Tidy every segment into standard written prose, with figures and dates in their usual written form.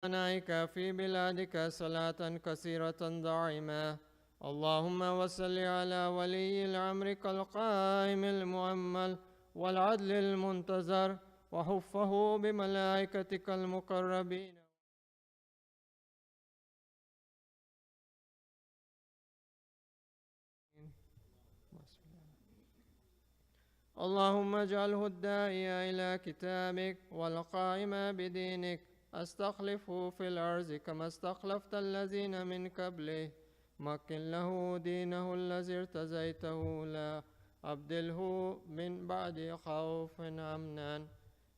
ثنائك في بلادك صلاة كثيرة دائمة. اللهم وصل على ولي الأمر القائم المؤمل والعدل المنتظر وحفه بملائكتك المقربين. اللهم اجعله الداعي إلى كتابك والقائم بدينك، استخلفه في الأرض كما استخلفت الذين من قبله. مكن له دينه الذي ارتزيته له، أبدله من بعد خوف أمنا،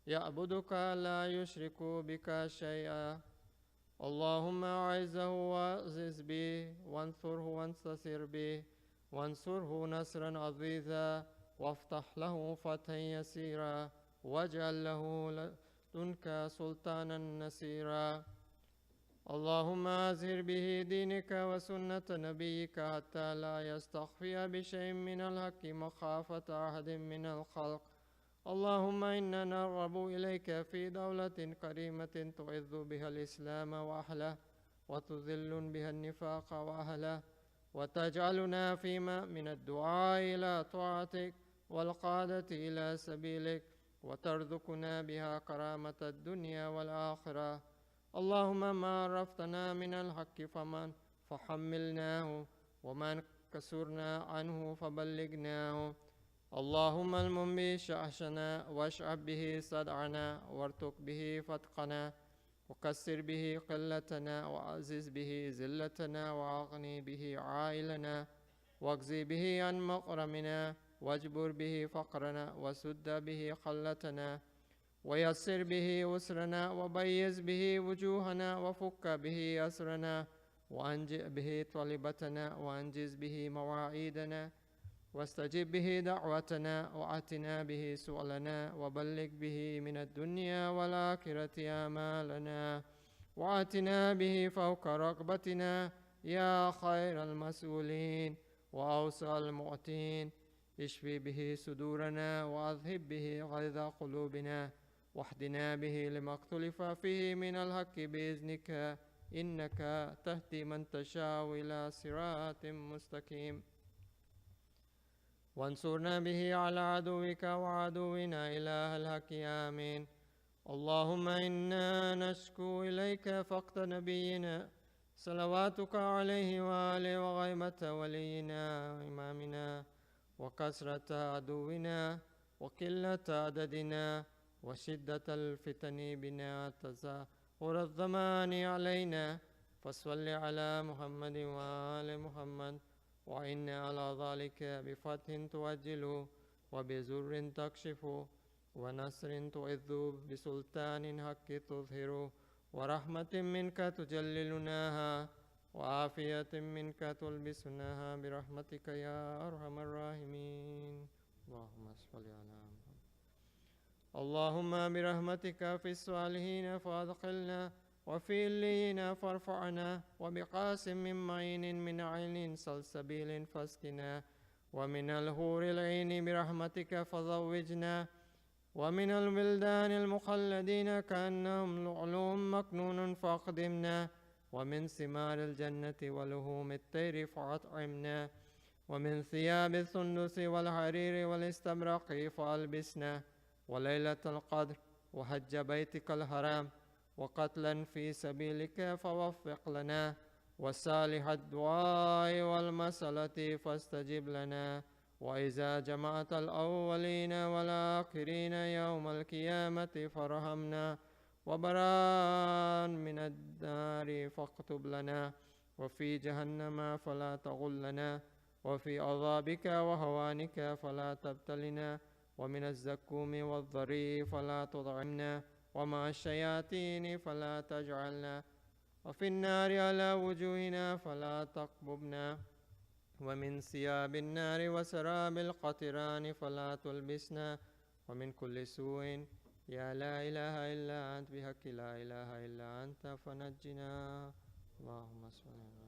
يعبدك لا يشرك بك شيئا. اللهم أعزه وأعزز به، وانصره وانتصر به، وانصره نصرا عزيزا، وافتح له فتحا يسيرا، واجعل له لدنك سلطانا نصيرا. اللهم أظهر به دينك وسنة نبيك حتى لا يستخفي بشيء من الحق مخافة أحد من الخلق. اللهم إنا نرغب إليك في دولة كريمة تعز بها الإسلام وأهله، وتذل بها النفاق وأهله، وتجعلنا فيما من الدعاء إلى طاعتك والقادة إلى سبيلك، وترزقنا بها كرامة الدنيا والآخرة. اللهم ما عرفتنا من الحق فحملناه، ومن كسرنا عنه فبلغناه. اللهم المن به شأشنا، واشعب به صدعنا، وارتق به فتقنا، وكسر به قلتنا، وعزز به زلتنا، وأغني به عائلنا، واجزي به عن مغرمنا، واجبر به فقرنا، وسد به خلتنا، ويسر به أسرنا، وبيز به وجوهنا، وفك به أسرنا، وأنجئ به طلبتنا، وأنجز به مواعيدنا، واستجب به دعوتنا، وأتنا به سؤلنا، وبلغ به من الدنيا والآخرة آمالنا، وآتنا به فوق رغبتنا يا خير المسؤولين وأوسع المعطين. اشفي به صدورنا، وأذهب به غيظ قلوبنا، واهدنا به لما اختلف فيه من الحق بإذنك، إنك تهدي من تشاء إلى صراط مستقيم. وانصرنا به على عدوك وعدونا إله الحق آمين. اللهم إنا نشكو إليك فقد نبينا صلواتك عليه وآله، وغيبة ولينا وإمامنا، وكثرة عدونا، وقلة عددنا، وشدة الفتن بنا، تظاهر الزمان علينا. فصل على محمد وآل محمد، وإنا على ذلك بفتح توجل، وبزر تكشف، ونصر تعز، بسلطان حق تظهر، ورحمة منك تجللناها، وعافية منك تلبسناها، برحمتك يا أرحم الراحمين. اللهم صل على محمد. اللهم برحمتك في الصالحين فأدخلنا، وفي اللين فارفعنا، وبقاسم من معين من عين سلسبيل فاسقنا، ومن الهور العين برحمتك فزوجنا، ومن الولدان المخلدين كأنهم لؤلؤ مكنون فأقدمنا، ومن ثمار الجنة ولحوم الطير فأطعمنا، ومن ثياب السندس والحرير والاستبرق فألبسنا، وليلة القدر، وحج بيتك الحرام، وقتلا في سبيلك فوفق لنا، وصالح الدعاء والمسألة فاستجب لنا. وإذا جمعت الأولين والآخرين يوم القيامة فارحمنا، وبراء من النار فاكتب لنا، وفي جهنم فلا تغلنا، وفي عذابك وهوانك فلا تبتلنا، ومن الزكوم والضري فلا تطعمنا، ومع الشياطين فلا تجعلنا، وفي النار على وجوهنا فلا تكببنا، ومن ثياب النار وسراب القطران فلا تلبسنا، ومن كل سوء يا لا إله إلا أنت بحق لا إله إلا أنت فنجنا. اللهم صل على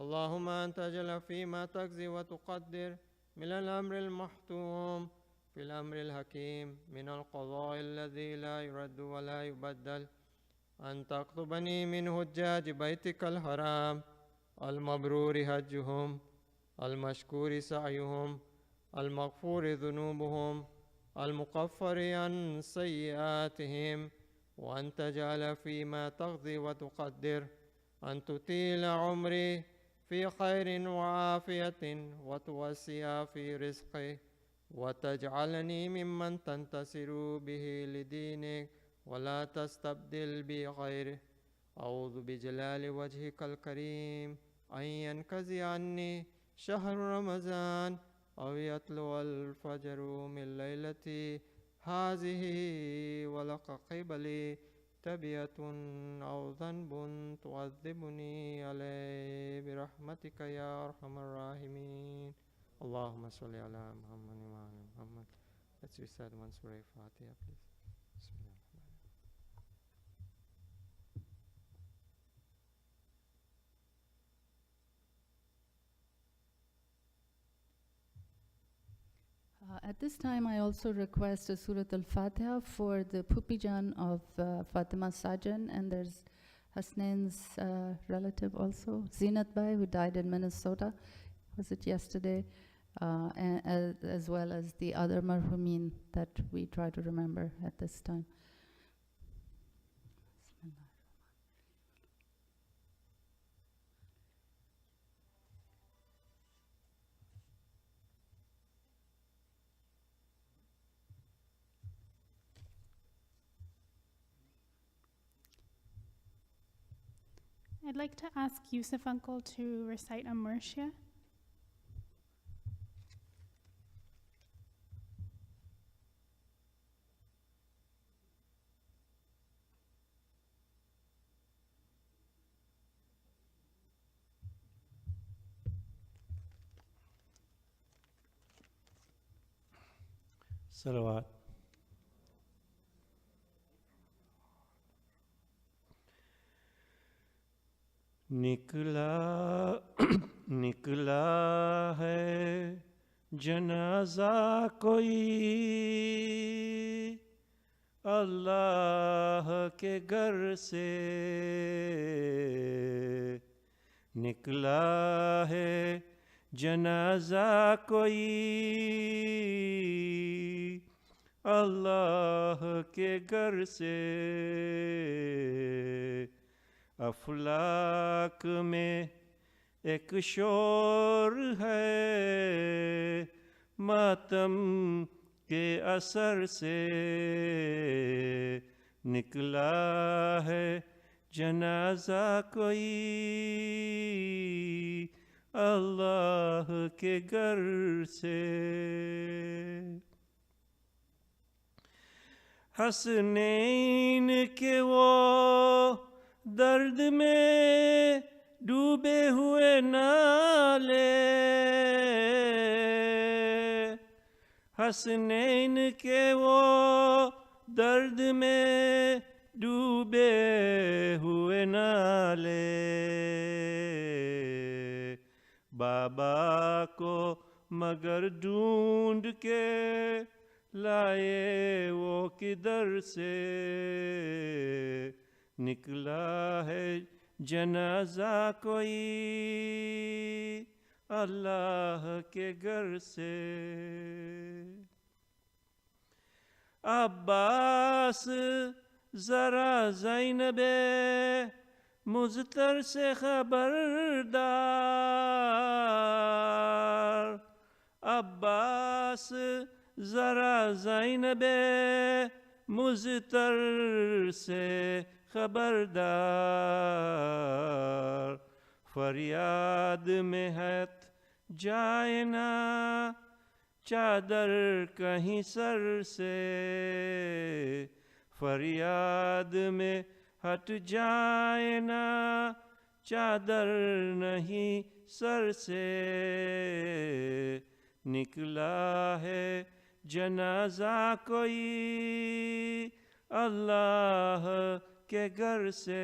اللهم أنت جل فيما تقضي وتقدر من الأمر المحتوم في الأمر الحكيم، من القضاء الذي لا يرد ولا يبدل، أن تكتبني من حجاج بيتك الحرام المبرور حجهم المشكور سعيهم المغفور ذنوبهم المكفر عن سيئاتهم، وأن تجعل فيما تقضي وتقدر أن تطيل عمري في خير وعافية وتوسع في رزقي، وتجعلني ممن تنتصر به لدينك ولا تستبدل بي غيره. أعوذ بجلال وجهك الكريم أن ينقضي عني شهر رمضان أو يطلع الفجر من ليلتي هذه ولك قبلي تبية أو ذنب تعذبني عليه برحمتك يا أرحم الراحمين. اللهم صل على محمد وعلى محمد. Let's recite one Surah Fatiha, please. At this time, I also request a Surat Al-Fatiha for the Pupijan of Fatima Sajan, and there's Hasnain's relative also, Zinat Bai, who died in Minnesota. Was it yesterday? And, as well as the other marhumin that we try to remember at this time. I'd like to ask Yusuf Uncle to recite a Murshia. Salawat. निकला है जनाजा कोई अल्लाह के घर से, निकला है जनाजा कोई अल्लाह के घर से। अफलाक में एक शोर है मातम के असर से, निकला है जनाजा कोई अल्लाह के घर से। हसनैन के वो दर्द में डूबे हुए नाले, हसनैन के वो दर्द में डूबे हुए नाले, बाबा को मगर ढूंढ के लाए वो किधर से, निकला है जनाजा कोई अल्लाह के घर से। अब्बास जरा ज़ैनबे मुज़तर से खबरदार, अब्बास जरा ज़ैनबे मुज़तर से खबरदार, फरियाद में हट जाए ना चादर कहीं सर से, फरियाद में हट जाए ना चादर नहीं सर से, निकला है जनाजा कोई अल्लाह के घर से।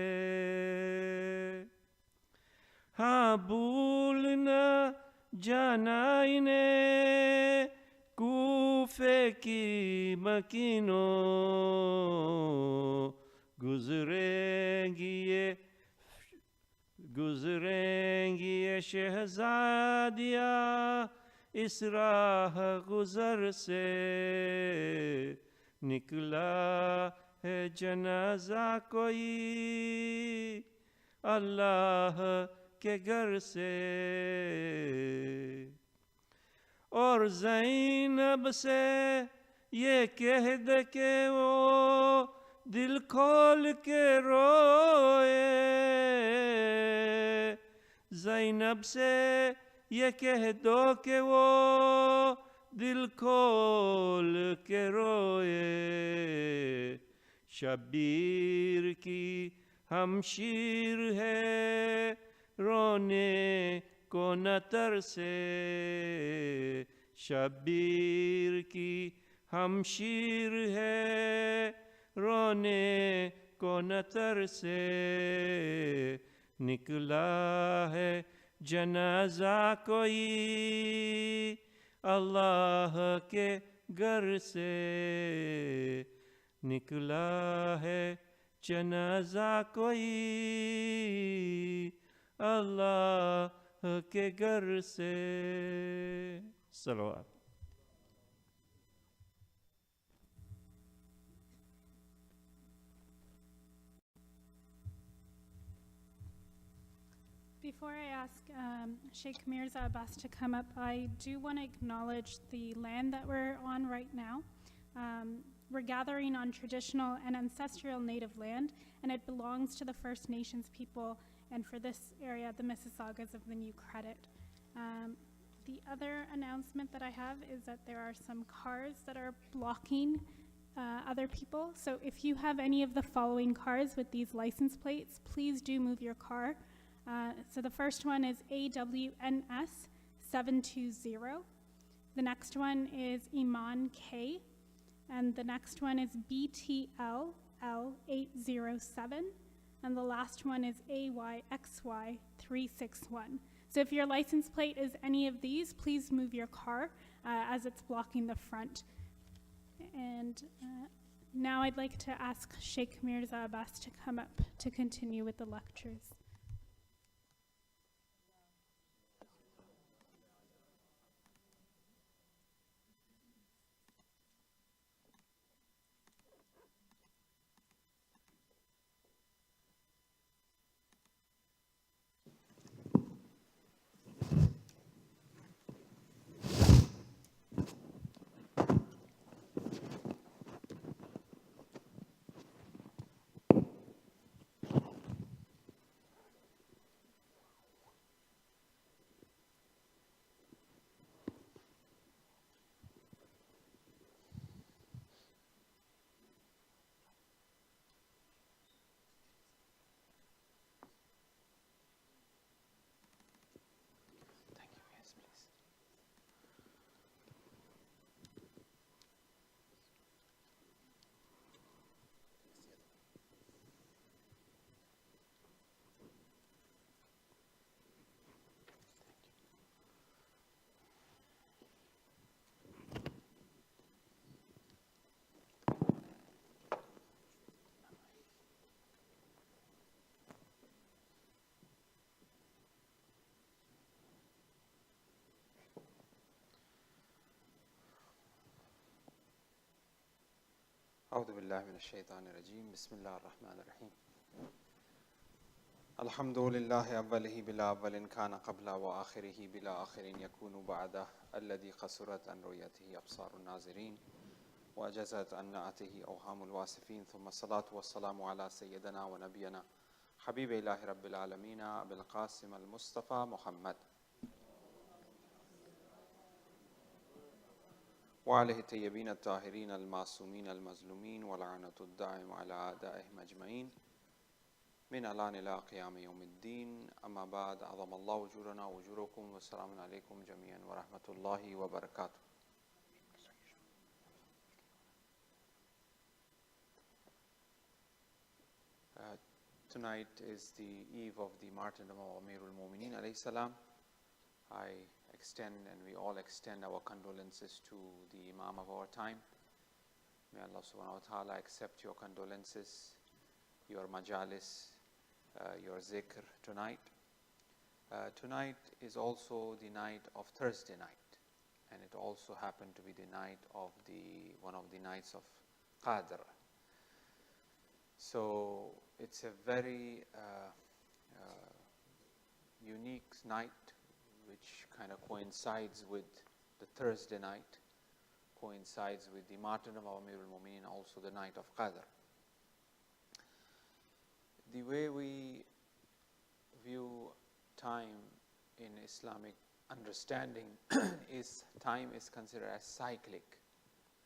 हाँ भूल न जाना इन्हें कूफे की मकीनों, गुजरेंगी ये शहजादिया इस राह गुजर से निकला है जनाजा कोई अल्लाह के घर से और ज़ैनब से ये कह दे के वो दिल खोल के रोए ज़ैनब से ये कह दो कि वो दिल खोल के रोए शबीर की हमशीर है रोने को न तरसे शबीर की हमशीर है रोने को न तरसे निकला है जनाजा कोई अल्लाह के घर से निकला है जनाजा कोई अल्लाह के घर से सलवात Before I ask Sheikh Mirza Abbas to come up, I do want to acknowledge the land that we're on right now. We're gathering on traditional and ancestral native land, and it belongs to the First Nations people, and for this area, the Mississaugas of the New Credit. The other announcement that I have is that there are some cars that are blocking other people. So if you have any of the following cars with these license plates, please do move your car. So the first one is AWNS 720. The next one is Iman K. And the next one is BTL L807. And the last one is AYXY 361. So if your license plate is any of these, please move your car as it's blocking the front. And now I'd like to ask Sheikh Mirza Abbas to come up to continue with the lectures. أعوذ بالله من الشيطان الرجيم بسم الله الرحمن الرحيم الحمد لله أوله بلا أول كان قبل وآخره بلا آخر يكون بعده الذي قصرت عن رؤيته أبصار الناظرين وأجزت عن نعته أوهام الواصفين ثم الصلاة والسلام على سيدنا ونبينا حبيب الله رب العالمين أبي القاسم المصطفى محمد وعليه الطيبين الطاهرين المعصومين المظلومين ولعنة الدائم على أعدائهم أجمعين من الآن إلى قيام يوم الدين أما بعد عظم الله أجورنا وأجوركم والسلام عليكم جميعا ورحمة الله وبركاته. Tonight is the eve of the martyrdom of Amir al-Mu'mineen alayhi salam. I extend and we all extend our condolences to the Imam of our time. May Allah subhanahu wa ta'ala accept your condolences your majalis, your zikr tonight. Tonight is also the night of Thursday night, and it also happened to be the night of one of the nights of Qadr. So it's a very unique night, which kind of coincides with the Thursday night, coincides with the martyrdom of Amir al-Mu'mineen, also the night of Qadr. The way we view time in Islamic understanding is time is considered as cyclic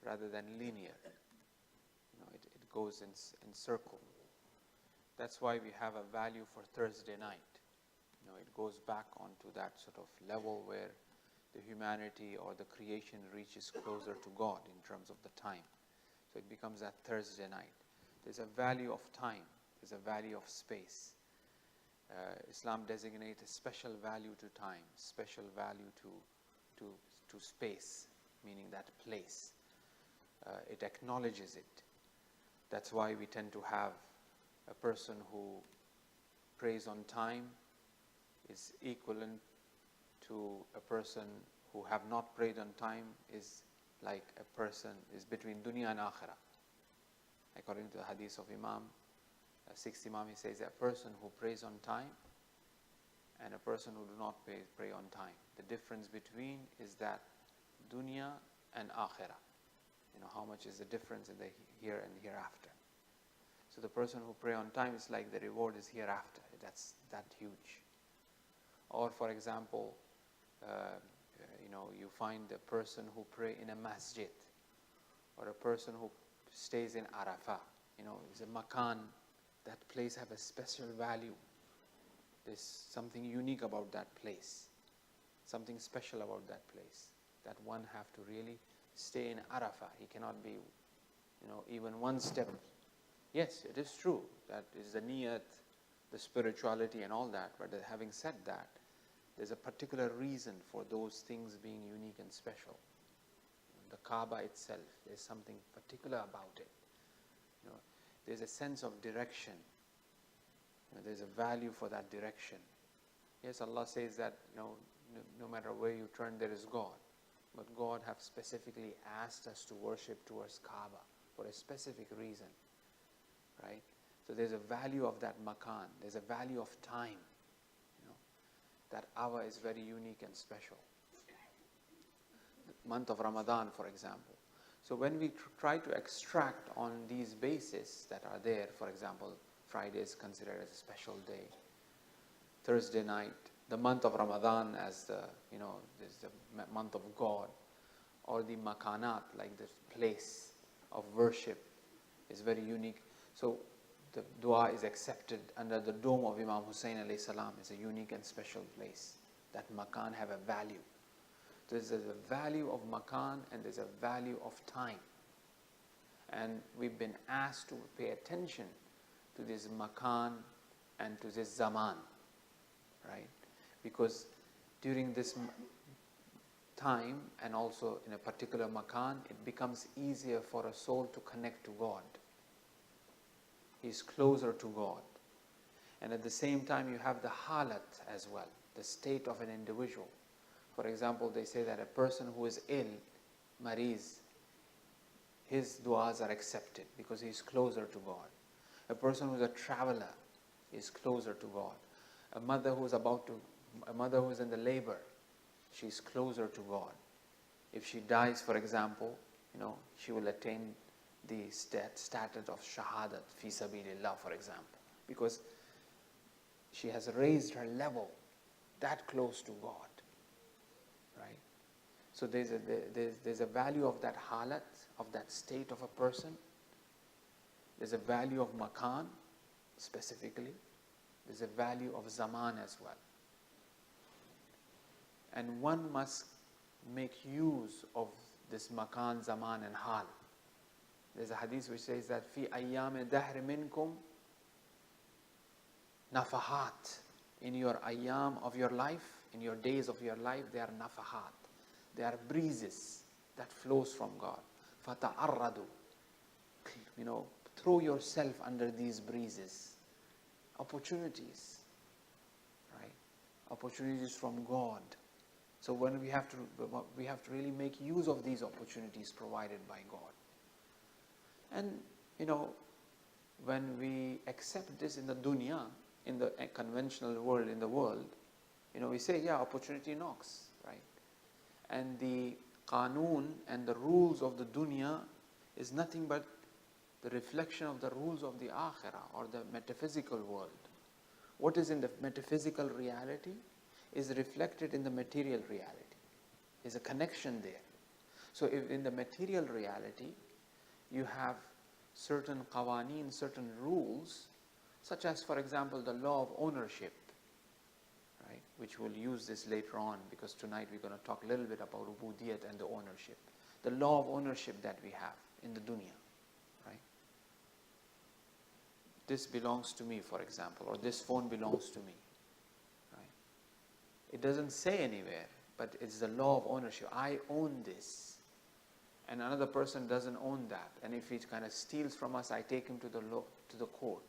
rather than linear. It goes in circle. That's why we have a value for Thursday night. It goes back onto that sort of level where the humanity or the creation reaches closer to God in terms of the time. So it becomes that Thursday night. There's a value of time. There's a value of space. Islam designates a special value to time, special value to space, meaning that place. It acknowledges it. That's why we tend to have a person who prays on time is equivalent to a person who have not prayed on time, is like a person is between dunya and akhirah. According to the hadith of Imam, 6th Imam, he says a person who prays on time and a person who do not pray on time. The difference between is that dunya and akhirah. How much is the difference in the here and hereafter. So the person who pray on time is like the reward is hereafter. That's that huge. Or for example, you find a person who pray in a masjid, or a person who stays in Arafah. It's a makan. That place have a special value. There's something unique about that place, something special about that place, that one have to really stay in Arafah. He cannot be, even one step. Yes, it is true. That is the niyat, the spirituality and all that. But having said that, there's a particular reason for those things being unique and special. The Kaaba itself, there's something particular about it. There's a sense of direction. There's a value for that direction. Yes, Allah says that no matter where you turn, there is God. But God have specifically asked us to worship towards Kaaba for a specific reason, right? So there's a value of that makan. There's a value of time. That hour is very unique and special. The month of Ramadan, for example. So when we try to extract on these bases that are there, for example, Friday is considered as a special day. Thursday night, the month of Ramadan as there's the month of God, or the makanat, like the place of worship, is very unique. So the dua is accepted under the dome of Imam Hussein alayhi salam. It's a unique and special place. That makan have a value. There's a value of makan and there's a value of time. And we've been asked to pay attention to this makan and to this zaman, right? Because during this time and also in a particular makan, it becomes easier for a soul to connect to God. He's closer to God. And at the same time, you have the halat as well, the state of an individual. For example, they say that a person who is ill, mariz, his du'as are accepted because he's closer to God. A person who is a traveler is closer to God. A mother who is in the labor, she's closer to God. If she dies, for example, she will attain the status of shahadat fi sabilillah, for example, because she has raised her level that close to God, right? So there's a value of that halat, of that state of a person. There's a value of makan specifically. There's a value of zaman as well. And one must make use of this makan, zaman and hal. There's a hadith which says that fi ayyam dahr minkum nafahat. In your ayyam of your life, in your days of your life, they are nafahat. They are breezes that flows from God. Fata'arradu. throw yourself under these breezes. Opportunities, right? Opportunities from God. So when we have to really make use of these opportunities provided by God. And when we accept this in the dunya, in the conventional world, in the world, we say, yeah, opportunity knocks, right? And the qanun and the rules of the dunya is nothing but the reflection of the rules of the akhirah or the metaphysical world. What is in the metaphysical reality is reflected in the material reality. There's a connection there. So if in the material reality you have certain qawaneen, certain rules, such as, for example, the law of ownership, right? Which we'll use this later on, because tonight we're going to talk a little bit about ubudiyah and the ownership. The law of ownership that we have in the dunya, right? This belongs to me, for example, or this phone belongs to me, right? It doesn't say anywhere, but it's the law of ownership. I own this. And another person doesn't own that. And if he kind of steals from us, I take him to the court.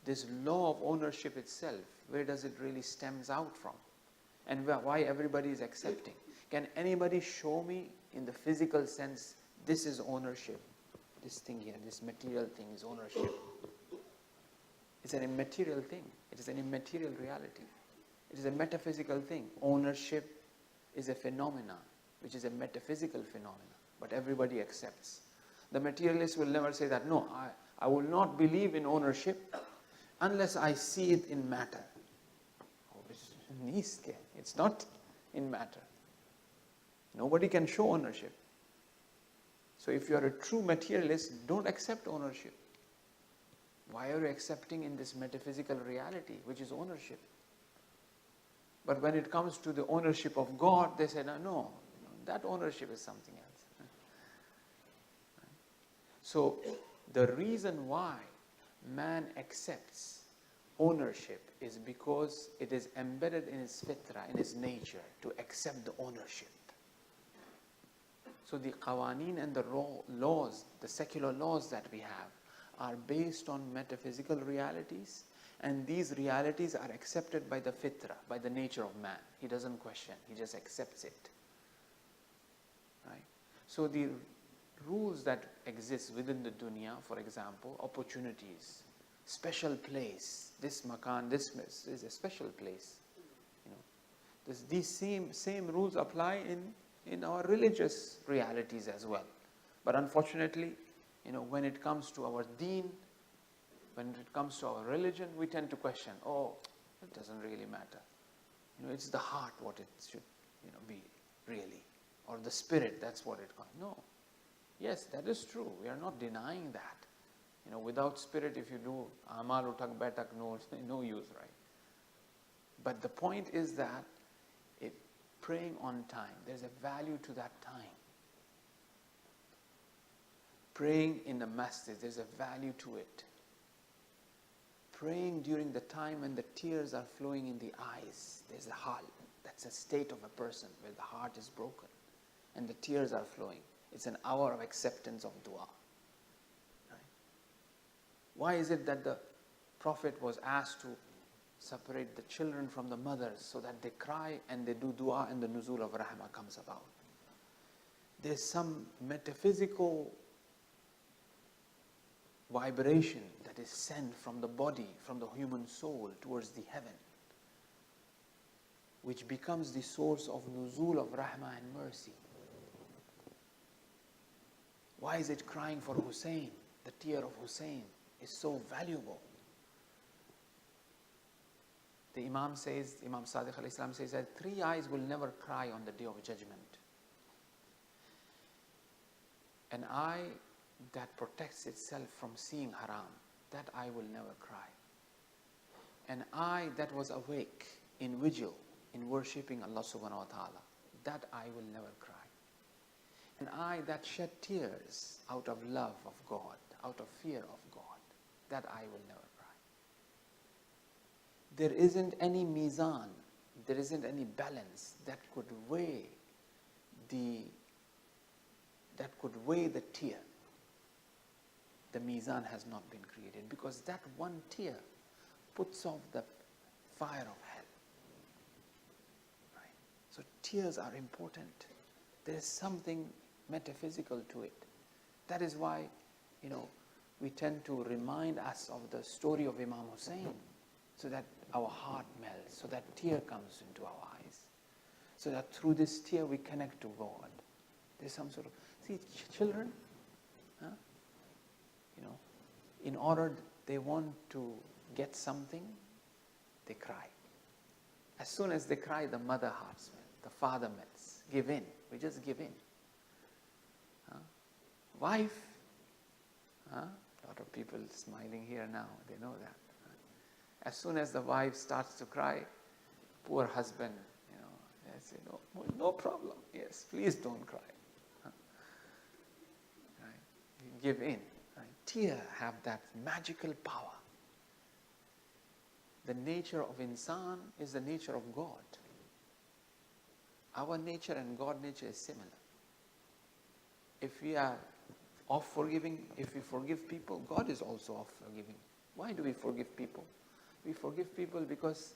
This law of ownership itself, where does it really stems out from? And why everybody is accepting? Can anybody show me in the physical sense, this is ownership? This thing here, this material thing is ownership. It's an immaterial thing. It is an immaterial reality. It is a metaphysical thing. Ownership is a phenomenon, which is a metaphysical phenomenon. But everybody accepts. The materialist will never say that, no, I will not believe in ownership unless I see it in matter. It's not in matter. Nobody can show ownership. So if you are a true materialist, don't accept ownership. Why are you accepting in this metaphysical reality, which is ownership? But when it comes to the ownership of God, they say, no, that ownership is something else. So the reason why man accepts ownership is because it is embedded in his fitra, in his nature, to accept the ownership. So the qawaneen and the laws, the secular laws that we have, are based on metaphysical realities, and these realities are accepted by the fitra, by the nature of man. He doesn't question, he just accepts it. Right? So the rules that exist within the dunya, for example, opportunities, special place, this makan, this is a special place. These same rules apply in our religious realities as well. But unfortunately, when it comes to our deen, when it comes to our religion, we tend to question, it doesn't really matter. It's the heart what it should be really. Or the spirit, that's what it comes. No. Yes, that is true. We are not denying that. Without spirit, if you do amal utak betak, no use, right? But the point is that praying on time, there's a value to that time. Praying in the masjid, there's a value to it. Praying during the time when the tears are flowing in the eyes, there's a hal. That's a state of a person where the heart is broken and the tears are flowing. It's an hour of acceptance of dua. Right? Why is it that the Prophet was asked to separate the children from the mothers so that they cry and they do dua and the nuzul of rahmah comes about? There's some metaphysical vibration that is sent from the body, from the human soul towards the heaven, which becomes the source of nuzul of rahmah and mercy. Why is it crying for Hussein? The tear of Hussein is so valuable. The Imam says, Imam Sadiq alayhi salam says that 3 eyes will never cry on the day of judgment. An eye that protects itself from seeing haram, that eye will never cry. An eye that was awake in vigil, in worshipping Allah subhanahu wa ta'ala, that eye will never cry. An eye that shed tears out of love of God, out of fear of God, that eye will never cry. There isn't any mizan, there isn't any balance that could weigh the tear. the mizan has not been created, because that one tear puts off the fire of hell. Right? So tears are important. There is something metaphysical to it. That is why, we tend to remind us of the story of Imam Hussein, so that our heart melts, so that tear comes into our eyes, so that through this tear we connect to God. There's some sort of, see, children, in order they want to get something, they cry. As soon as they cry, the mother hearts melt, the father melts. Give in. We just give in. Wife, a lot of people smiling here now, they know that. As soon as the wife starts to cry, poor husband, they say, no problem. Yes, please don't cry. Right? You give in. Right? Tears have that magical power. The nature of insan is the nature of God. Our nature and God's nature is similar. If we are of forgiving, if we forgive people, God is also of forgiving. Why do we forgive people? We forgive people because,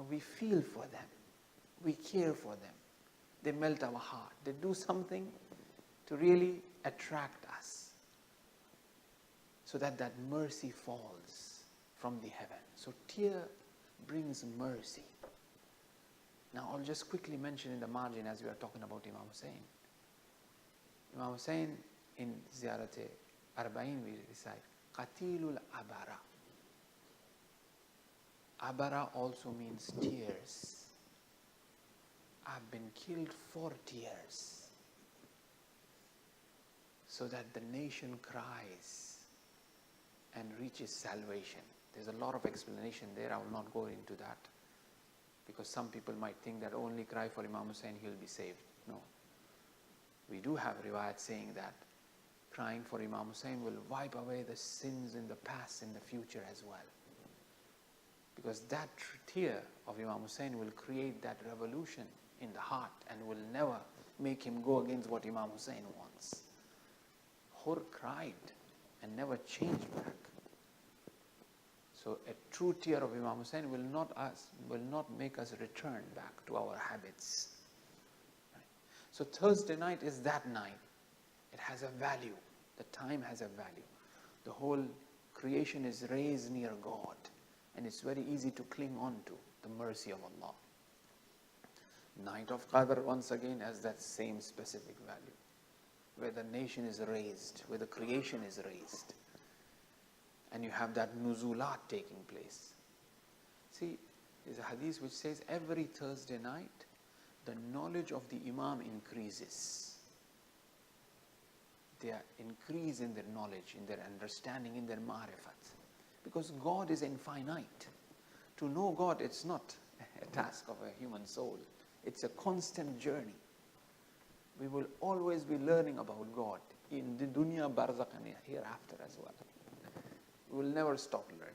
we feel for them. We care for them. They melt our heart. They do something to really attract us, so that mercy falls from the heaven. So tear brings mercy. Now I'll just quickly mention in the margin, as we are talking about Imam Hussein. Imam Hussein, in Ziyarat Arba'in we recite, Qatilul Abara. Abara also means tears. I've been killed for tears, so that the nation cries and reaches salvation. There's a lot of explanation there. I will not go into that, because some people might think that only cry for Imam Hussein, he'll be saved. No. We do have riwayat saying that crying for Imam Hussein will wipe away the sins in the past and the future as well. Because that tear of Imam Hussein will create that revolution in the heart and will never make him go against what Imam Hussein wants. Hur cried and never changed back. So a true tear of Imam Hussein will not make us return back to our habits. Right? So Thursday night is that night. It has a value. The time has a value. The whole creation is raised near God, and it's very easy to cling on to the mercy of Allah. Night of Qadr, once again, has that same specific value, where the nation is raised, where the creation is raised, and you have that nuzulat taking place. See, there's a hadith which says every Thursday night, the knowledge of the Imam increases. They are increase in their knowledge, in their understanding, in their ma'rifat. Because God is infinite. To know God, it's not a task of a human soul. It's a constant journey. We will always be learning about God in the dunya, barzakh, and hereafter as well. We will never stop learning.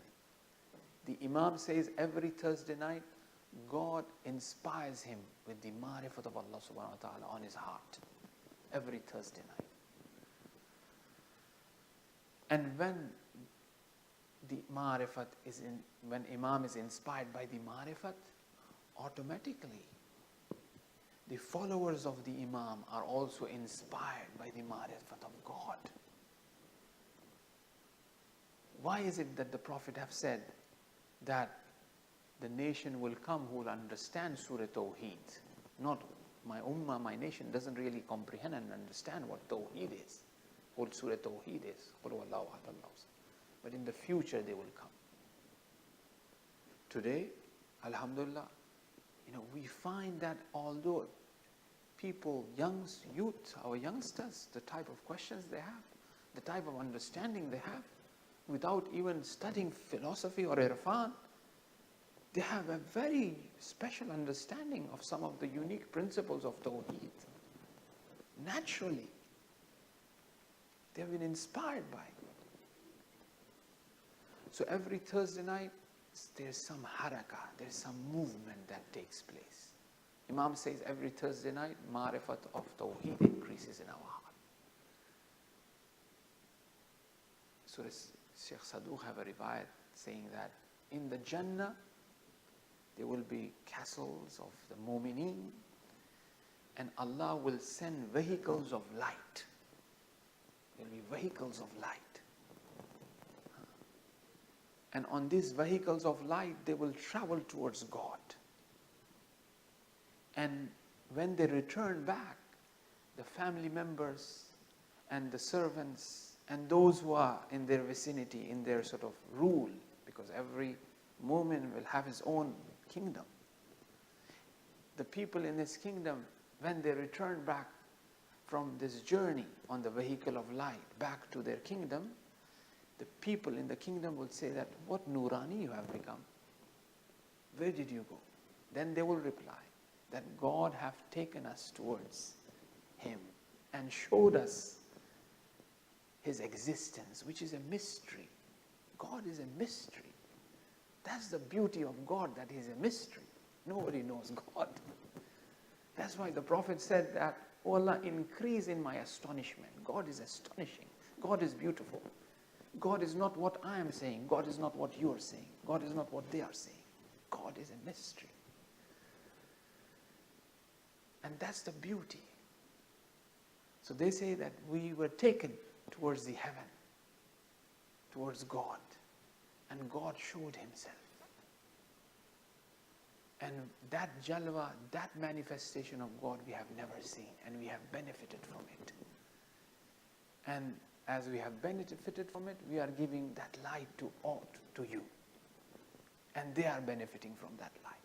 The Imam says every Thursday night, God inspires him with the ma'rifat of Allah subhanahu wa ta'ala on his heart. Every Thursday night. And when the ma'rifat when Imam is inspired by the ma'rifat, automatically the followers of the Imam are also inspired by the ma'rifat of God. Why is it that the Prophet have said that the nation will come who will understand Surah Tawheed? Not my ummah, my nation doesn't really comprehend and understand what Tawheed is. What Surah Tawheed is. But in the future they will come. Today, alhamdulillah, we find that although people, youth, our youngsters, the type of questions they have, the type of understanding they have, without even studying philosophy or irfan, they have a very special understanding of some of the unique principles of Tawheed. Naturally. They have been inspired by it. So every Thursday night, there's some harakah, there's some movement that takes place. Imam says every Thursday night, ma'rifat of Tawheed increases in our heart. Surah Sheikh Saduq have a riwayat saying that in the Jannah there will be castles of the Mu'mineen, and Allah will send vehicles of light. There will be vehicles of light. And on these vehicles of light, they will travel towards God. And when they return back, the family members and the servants and those who are in their vicinity, in their sort of rule, because every mu'min will have his own kingdom. The people in this kingdom, when they return back from this journey on the vehicle of light back to their kingdom, the people in the kingdom will say that, what Nurani you have become? Where did you go? Then they will reply that God have taken us towards Him and showed us His existence, which is a mystery. God is a mystery. That's the beauty of God, that He is a mystery. Nobody knows God. That's why the Prophet said that, "Oh Allah, increase in my astonishment." God is astonishing. God is beautiful. God is not what I am saying. God is not what you are saying. God is not what they are saying. God is a mystery. And that's the beauty. So they say that we were taken towards the heaven, towards God, and God showed Himself. And that jalwa, that manifestation of God we have never seen, and we have benefited from it. And as we have benefited from it, we are giving that light to you. And they are benefiting from that light.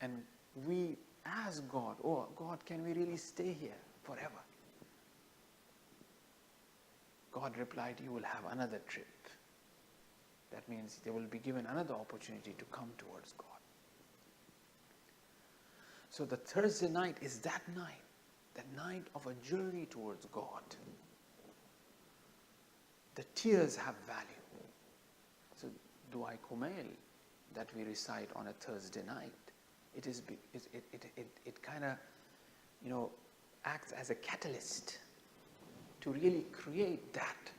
And we ask God, "Oh God, can we really stay here forever?" God replied, "You will have another trip." That means they will be given another opportunity to come towards God. So the Thursday night is that night, the night of a journey towards God. The tears have value. So Dua Kumail that we recite on a Thursday night, it kind of, acts as a catalyst to really create that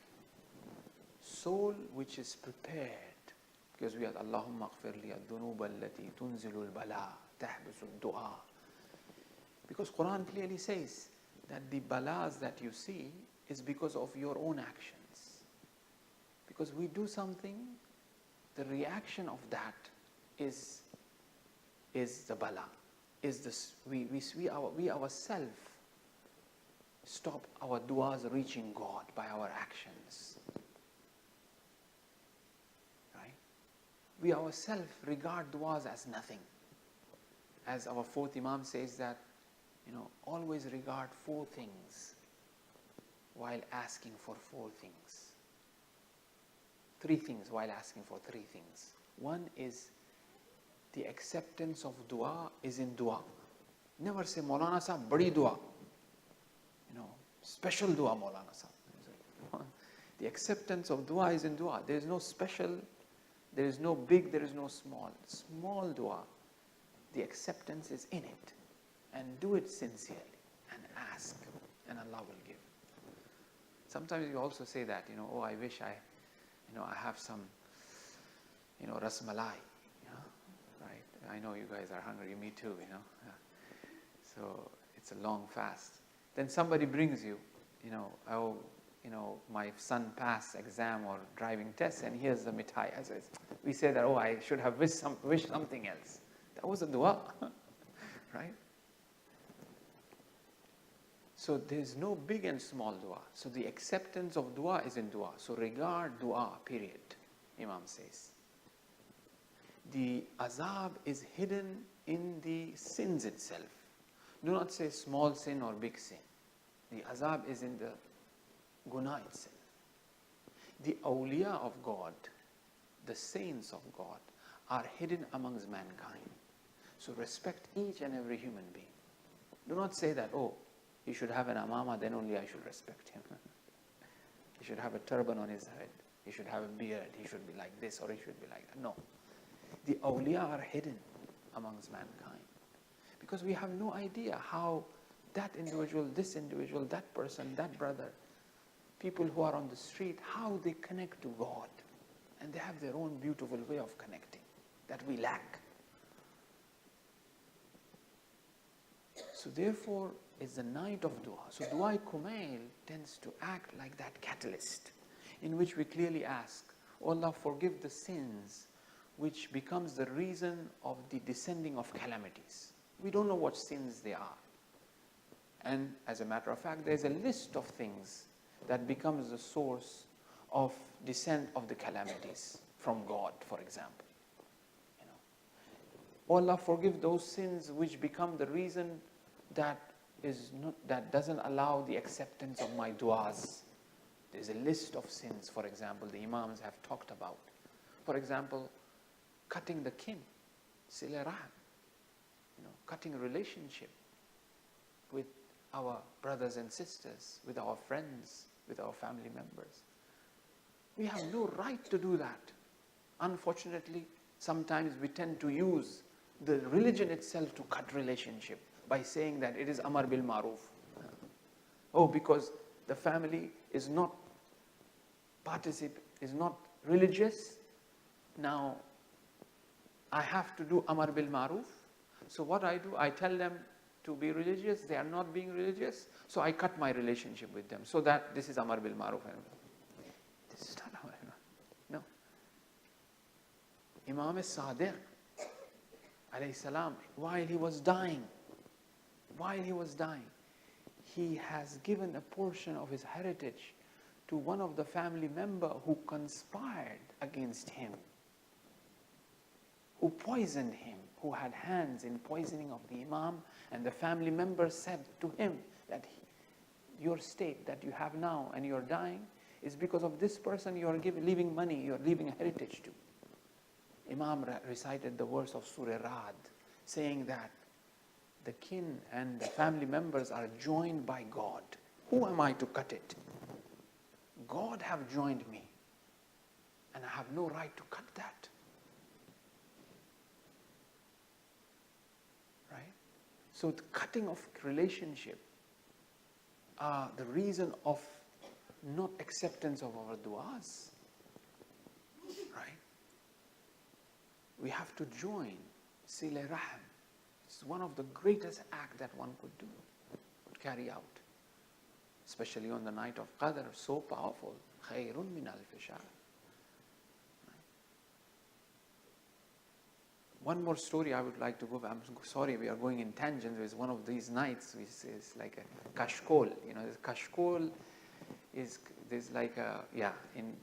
soul which is prepared. Because we have Allahumma aghfir li ad-dunub allati tunzilu al-bala tahbisu ad-du'a. Because Quran clearly says that the balas that you see is because of your own actions. Because we do something, the reaction of that is the bala. Is this we ourselves stop our du'as reaching God by our actions. Right? We ourselves regard du'as as nothing. As our fourth Imam says that, always regard 4 things while asking for 4 things. 3 things while asking for 3 things. One is the acceptance of dua is in dua. Never say, "Maulana Sahab, badi dua." Special dua, Maulana Sahab. The acceptance of dua is in dua. There is no special, there is no big, there is no small. Small dua, the acceptance is in it. And do it sincerely and ask, and Allah will give. Sometimes you also say that, "Oh, I wish I have some, ras malai." Right? I know you guys are hungry, me too, So it's a long fast. Then somebody brings you, my son passed exam or driving test, and here's the mithai. We say that, "Oh, I should have wished something else." That was a dua, right? So there's no big and small dua. So the acceptance of dua is in dua. So regard dua, period, Imam says. The azab is hidden in the sins itself. Do not say small sin or big sin. The azab is in the guna itself. The awliya of God, the saints of God, are hidden amongst mankind. So respect each and every human being. Do not say that, "Oh, he should have an amama, then only I should respect him." He should have a turban on his head. He should have a beard. He should be like this or he should be like that. No. The awliya are hidden amongst mankind. Because we have no idea how that individual, this individual, that person, that brother, people who are on the street, how they connect to God. And they have their own beautiful way of connecting that we lack. So therefore, it's the night of dua. So Dua Kumail tends to act like that catalyst in which we clearly ask, oh Allah, forgive the sins which becomes the reason of the descending of calamities. We don't know what sins they are. And as a matter of fact, there's a list of things that becomes the source of descent of the calamities from God, for example. Oh Allah, forgive those sins which become the reason that doesn't allow the acceptance of my du'as. There's a list of sins, for example, the Imams have talked about. For example, cutting the kin, sila rahim, cutting a relationship with our brothers and sisters, with our friends, with our family members. We have no right to do that. Unfortunately, sometimes we tend to use the religion itself to cut relationship by saying that it is amar bil maruf. Oh, because the family is not religious, now I have to do amar bil maruf. So what I do, I tell them to be religious, they are not being religious, so I cut my relationship with them, so that this is amar bil maruf. This is not amar bil maruf. No. Imam Sadiq alayhi salam, while he was dying, he has given a portion of his heritage to one of the family member who conspired against him, who poisoned him, who had hands in poisoning of the Imam, and the family member said to him that your state that you have now and you're dying is because of this person you are leaving money, you are leaving a heritage to. Imam recited the verse of Surah Ra'd, saying that the kin and the family members are joined by God. Who am I to cut it? God have joined me, and I have no right to cut that. Right? So the cutting of relationship are the reason of not acceptance of our du'as. Right? We have to join Sila Rahim. It's one of the greatest acts that one could do, carry out. Especially on the night of Qadr, so powerful. Khayrun min alfi shahr. One more story I would like to go. I'm sorry, we are going in tangents. It's one of these nights which is like a kashkol. Kashkol there's like a, in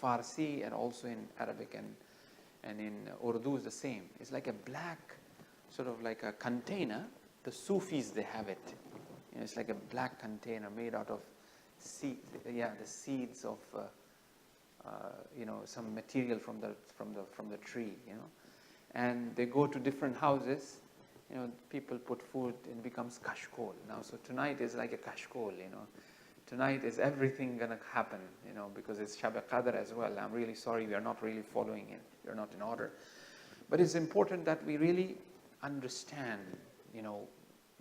Farsi and also in Arabic and in Urdu is the same. It's like a black, sort of like a container. The Sufis, they have it. It's like a black container made out of the seeds of some material from the tree. And they go to different houses. People put food and it becomes kashkol. Now, so tonight is like a kashkol. Tonight is everything gonna happen. Because it's Shab Qadr as well. I'm really sorry, we are not really following it. We are not in order. But it's important that we really understand,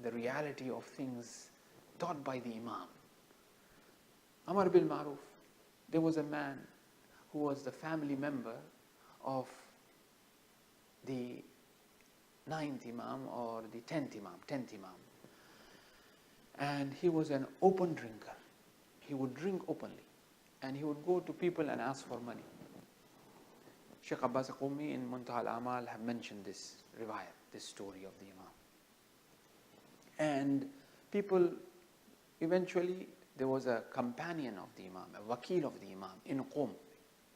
the reality of things taught by the Imam. Amar bil Maruf. There was a man who was the family member of the 9th Imam or the 10th Imam. And he was an open drinker. He would drink openly. And he would go to people and ask for money. Sheikh Abbas Qumi in Muntaha al-Amal have mentioned this riwayat, this story of the Imam. And people, eventually, there was a companion of the Imam, a wakil of the Imam in Qum.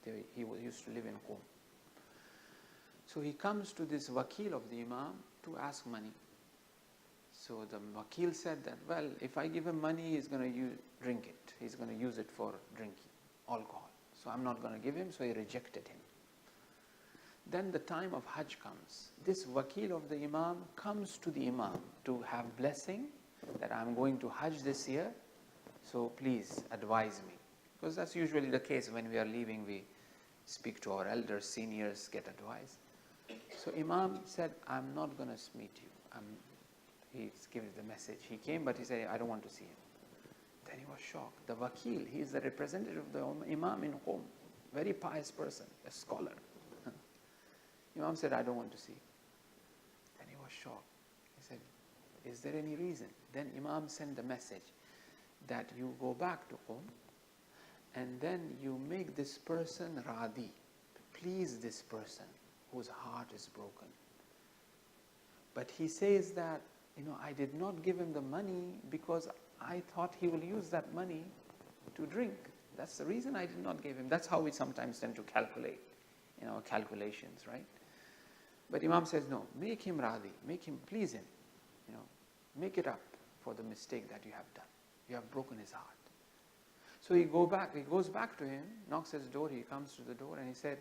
He used to live in Qum. So he comes to this wakil of the Imam to ask money. So the wakil said that, well, if I give him money, he's going to drink it. He's going to use it for drinking alcohol. So I'm not going to give him, so he rejected him. Then the time of Hajj comes. This wakil of the Imam comes to the Imam to have blessing that I'm going to Hajj this year, so please advise me. Because that's usually the case when we are leaving, we speak to our elders, seniors, get advice. So Imam said, I'm not going to meet you. He gives the message. He came, but he said, I don't want to see him. Then he was shocked. The Wakil, he is the representative of the Imam in Qom, very pious person, a scholar. Imam said, I don't want to see. Then he was shocked. He said, is there any reason? Then Imam sent the message that you go back to Qom and then you make this person radi, please this person whose heart is broken. But he says that, I did not give him the money because I thought he will use that money to drink. That's the reason I did not give him. That's how we sometimes tend to calculate in our calculations, right? But Imam says, no, make him radi, make him, please him, make it up for the mistake that you have done. You have broken his heart. So he goes back to him, knocks his door, he comes to the door and he said,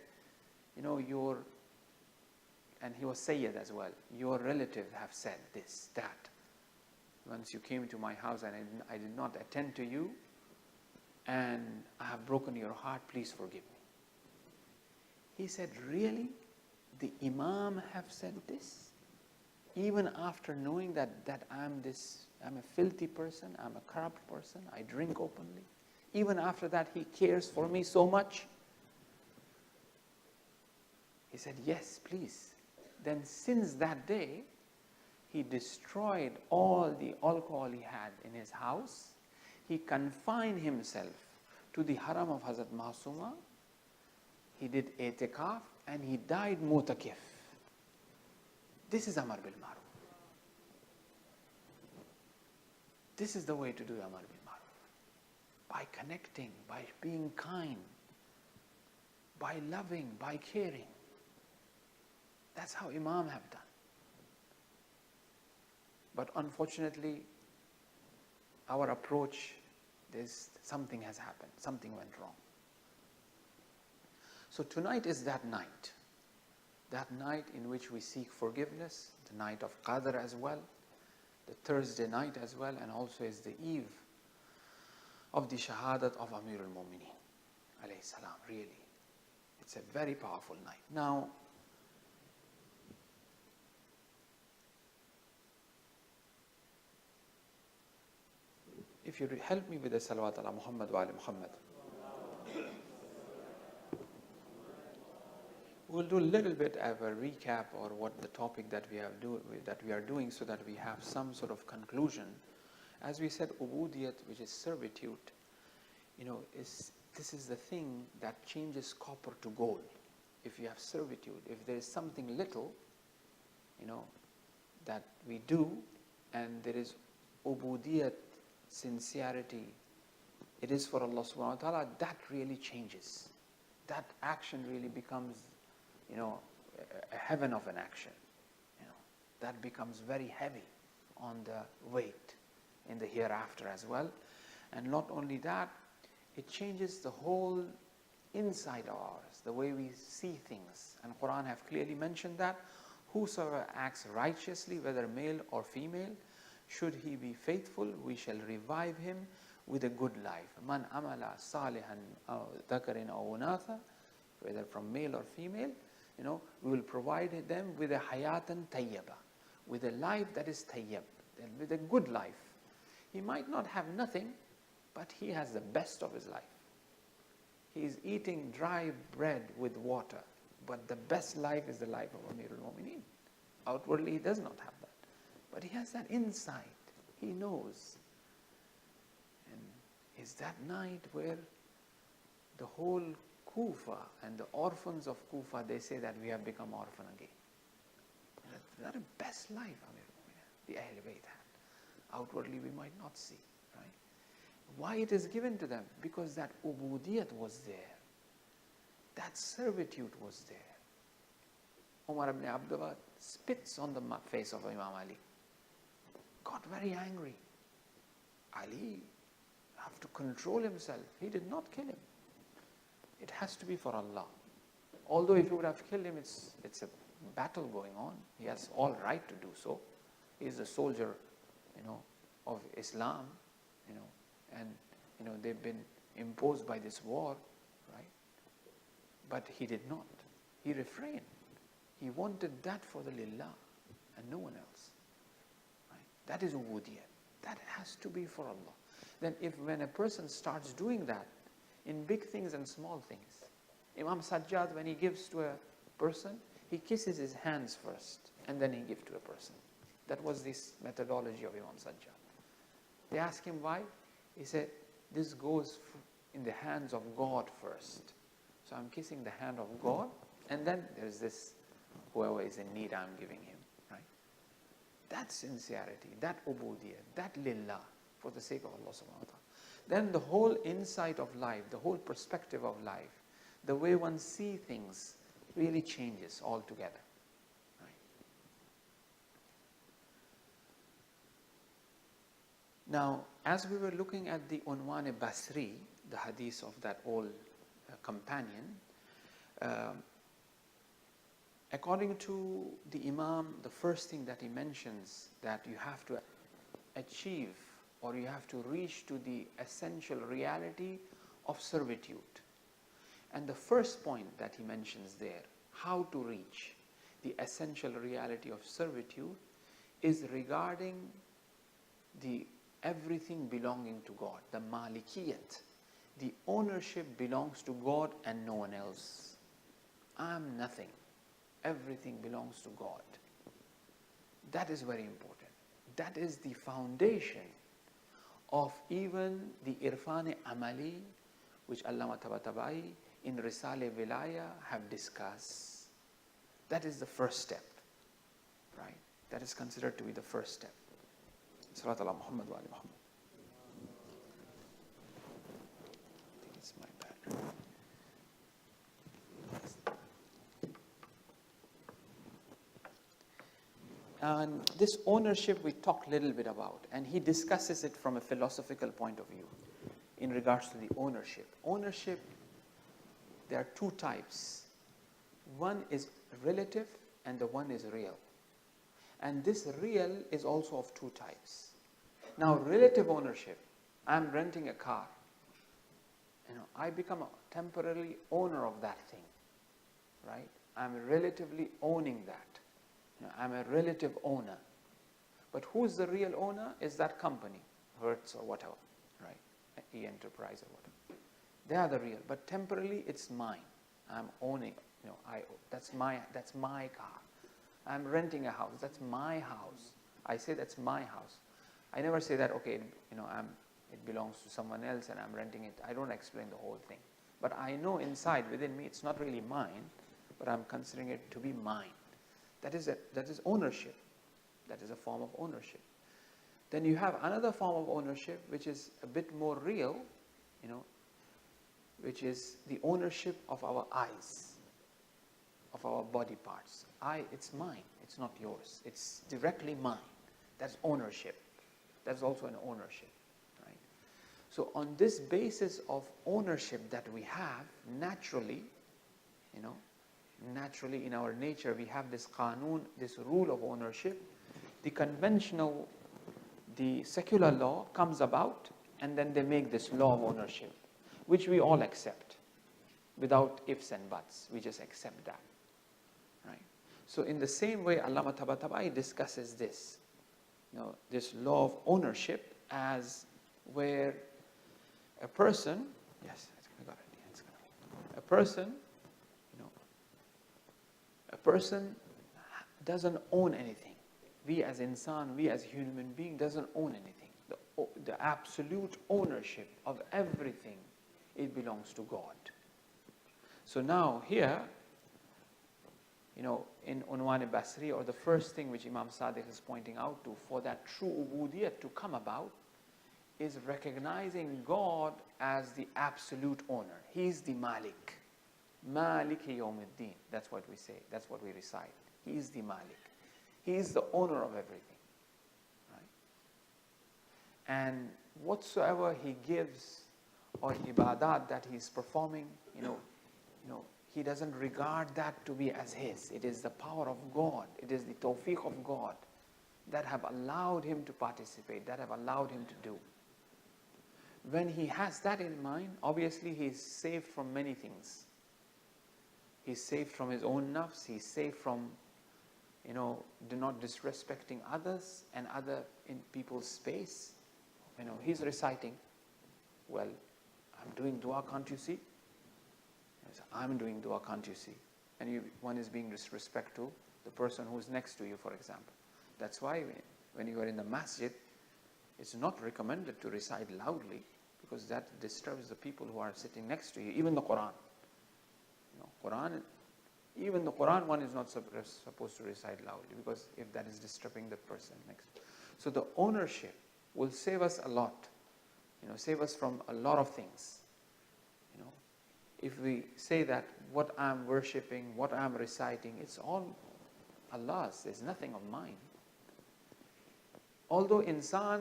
and he was Sayyid as well, your relative have said this, that. Once you came to my house and I did not attend to you and I have broken your heart, please forgive me. He said, really? The Imam have said this? Even after knowing that I'm a filthy person, I'm a corrupt person, I drink openly. Even after that, he cares for me so much. He said, yes, please. Then since that day, he destroyed all the alcohol he had in his house. He confined himself to the haram of Hazrat Masuma. He did i'tikaf and he died mutakif. This is Amar bil Maruf. This is the way to do Amar bil Maruf. By connecting, by being kind, by loving, by caring. That's how Imam have done. But unfortunately, our approach, something has happened, something went wrong. So tonight is that night in which we seek forgiveness, the night of Qadr as well, the Thursday night as well, and also is the eve of the Shahadat of Amir al-Mu'mineen, alayhi salam, really. It's a very powerful night. Now, if you help me with the salawat ala Muhammad wa ala Muhammad. We'll do a little bit of a recap or what the topic that we are doing so that we have some sort of conclusion. As we said, ubudiyah, which is servitude, this is the thing that changes copper to gold. If you have servitude, if there is something little, that we do, and there is ubudiyah, sincerity, it is for Allah subhanahu wa ta'ala, that really changes. That action really becomes, a heaven of an action. That becomes very heavy on the weight in the hereafter as well. And not only that, it changes the whole inside of ours, the way we see things. And Quran have clearly mentioned that whosoever acts righteously, whether male or female, should he be faithful, we shall revive him with a good life. Man amala salihan aw dhakarin aw unatha, whether from male or female, we will provide them with a hayatan tayyaba, with a life that is tayyab, with a good life. He might not have nothing, but he has the best of his life. He is eating dry bread with water, but the best life is the life of Amir al-Mu'mineen. Outwardly, he does not have that. But he has that insight. He knows. And it's that night where the whole Kufa and the orphans of Kufa, they say that we have become orphan again. That's the best life the Ahl Bayt had. Outwardly we might not see, right? Why it is given to them? Because that ubudiyat was there. That servitude was there. Umar ibn Abdullah spits on the face of Imam Ali. Got very angry. Ali have to control himself. He did not kill him. It has to be for Allah. Although if he would have killed him, it's a battle going on. He has all right to do so. He is a soldier, of Islam, and they've been imposed by this war, right? But he did not. He refrained. He wanted that for the lillah and no one else. Right? That is ubudiyah. That has to be for Allah. then when a person starts doing that in big things and small things, Imam Sajjad, when he gives to a person, he kisses his hands first and then he gives to a person. That was this methodology of Imam Sajjad. They asked him why. He said, this goes in the hands of God first. So I'm kissing the hand of God, and then there's this, whoever is in need, I'm giving him. Right? That sincerity, that ubudiyah, that lillah, for the sake of Allah subhanahu wa ta'ala. Then the whole insight of life, the whole perspective of life, the way one sees things really changes altogether. Right? Now, as we were looking at the Unwan Basri, the hadith of that old companion, according to the Imam, the first thing that he mentions that you have to achieve or you have to reach to the essential reality of servitude. And the first point that he mentions there, how to reach the essential reality of servitude, is regarding the everything belonging to God, the malikiyat. The ownership belongs to God and no one else. I'm nothing. Everything belongs to God. That is very important. That is the foundation of even the Irfan Amali, which Allama Tabatabai in Risale Vilaya have discussed. That is the first step, right? That is considered to be the first step. Salat ala Muhammad wa ali Muhammad. I think it's my bad. And this ownership we talked a little bit about, and he discusses it from a philosophical point of view in regards to the ownership. Ownership, there are two types. One is relative and the one is real. And this real is also of two types. Now, relative ownership, I'm renting a car. I become a temporarily owner of that thing, right? I'm relatively owning that. I'm a relative owner. But who's the real owner is that company, Hertz or whatever, right? E-Enterprise or whatever. They are the real, but temporarily it's mine. I'm owning, that's my car. I'm renting a house, that's my house. I say that's my house. I never say that, okay, it belongs to someone else and I'm renting it. I don't explain the whole thing. But I know inside, within me, it's not really mine, but I'm considering it to be mine. That is ownership. That is a form of ownership. Then you have another form of ownership which is a bit more real, which is the ownership of our eyes, of our body parts. It's mine, it's not yours. It's directly mine. That's ownership. That's also an ownership, right? So on this basis of ownership that we have, naturally in our nature we have this qanun, this rule of ownership. The secular law comes about, and then they make this law of ownership, which we all accept without ifs and buts. We just accept that, right? So in the same way, Allama Tabatabai discusses this, this law of ownership as where a person, yes, I got it. It's gonna, a person doesn't own anything. We as insan, we as human being doesn't own anything. The absolute ownership of everything, it belongs to God. So now here, in Unwan Basri, or the first thing which Imam Sadiq is pointing out to, for that true ubudiyah to come about, is recognizing God as the absolute owner. He's the Malik. Malik Yawmuddin. That's what we say. That's what we recite. He is the Malik. He is the owner of everything. Right? And whatsoever he gives or ibadat that he's performing, he doesn't regard that to be as his. It is the power of God. It is the tawfiq of God that have allowed him to participate, that have allowed him to do. When he has that in mind, obviously he is saved from many things. He's saved from his own nafs. He's saved from, not disrespecting others and other in people's space. He's reciting Well, I'm doing dua, can't you see? I'm doing dua, can't you see? And one is being disrespect to the person who's next to you, for example. That's why when you are in the masjid, it's not recommended to recite loudly, because that disturbs the people who are sitting next to you. Even the Quran. Even the Quran one is not supposed to recite loudly, because if that is disturbing the person next. So the ownership will save us a lot. Save us from a lot of things. If we say that what I'm worshipping, what I'm reciting, it's all Allah's. There's nothing of mine. Although insan,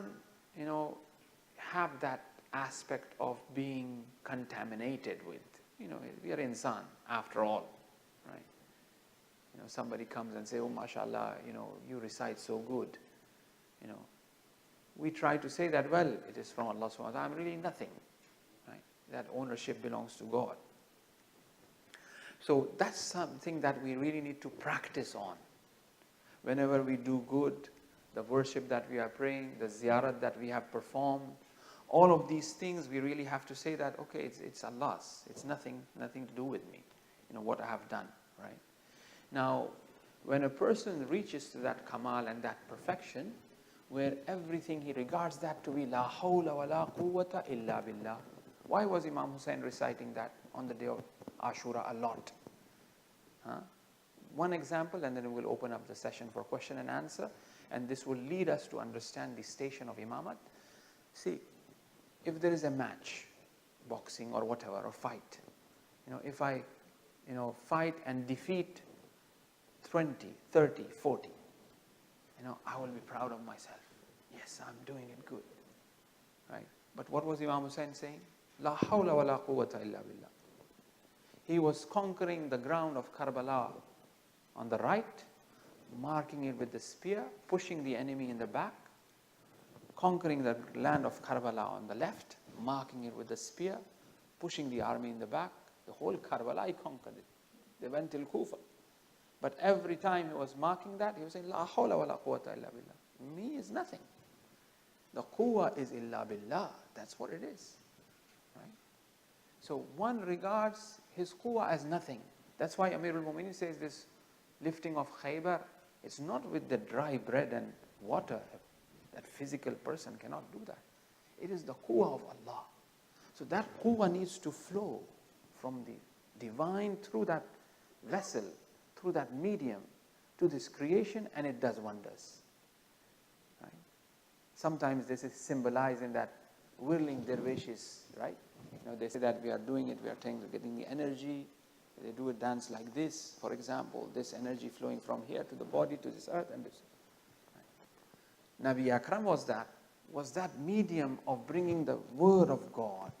have that aspect of being contaminated with, we are insan after all, right? Somebody comes and say, oh, mashallah, you recite so good. We try to say that, well, it is from Allah subhanahu wa ta'ala. I'm really nothing, right? That ownership belongs to God. So that's something that we really need to practice on. Whenever we do good, the worship that we are praying, the ziyarat that we have performed, all of these things we really have to say that, okay, it's Allah's. It's nothing to do with me, what I have done, right? Now, when a person reaches to that kamal and that perfection, where everything he regards that to be la hawla wa la quwwata illa billah. Why was Imam Hussain reciting that on the day of Ashura a lot? One example, and then we'll open up the session for question and answer, and this will lead us to understand the station of Imamat. See, if there is a match, boxing or whatever, or fight, if I, fight and defeat 20, 30, 40, I will be proud of myself. Yes, I'm doing it good, right? But what was Imam Hussain saying? La hawla wa la quwwata illa billah. He was conquering the ground of Karbala on the right, marking it with the spear, pushing the enemy in the back, conquering the land of Karbala on the left, marking it with the spear, pushing the army in the back. The whole Karbala, he conquered it. They went till Kufa. But every time he was marking that, he was saying, La hawla wa la quwwata illa billah. Me is nothing. The quwwah is illa billah. That's what it is. Right? So one regards his quwwah as nothing. That's why Amirul Mu'minin says this lifting of Khaybar, it's not with the dry bread and water. That physical person cannot do that. It is the quwwah of Allah. So that quwwah needs to flow from the divine through that vessel, through that medium, to this creation, and it does wonders. Right? Sometimes this is symbolized in that whirling dervishes, right? They say that we are doing it, we are getting the energy. They do a dance like this, for example, this energy flowing from here to the body, to this earth, and this. Right? Nabi Akram was that medium of bringing the word of God.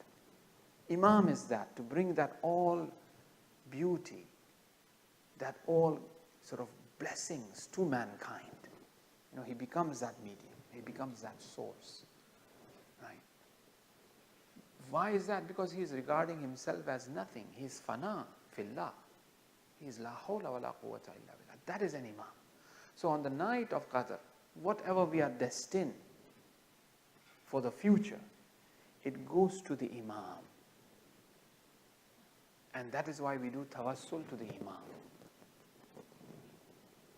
Imam is that, to bring that all beauty, that all sort of blessings to mankind. He becomes that medium. He becomes that source. Right? Why is that? Because he is regarding himself as nothing. He is fana fillah. He is la hawla wa la quwwata illa billah. That is an imam. So on the night of Qadr, whatever we are destined for the future, it goes to the imam. And that is why we do tawassul to the imam.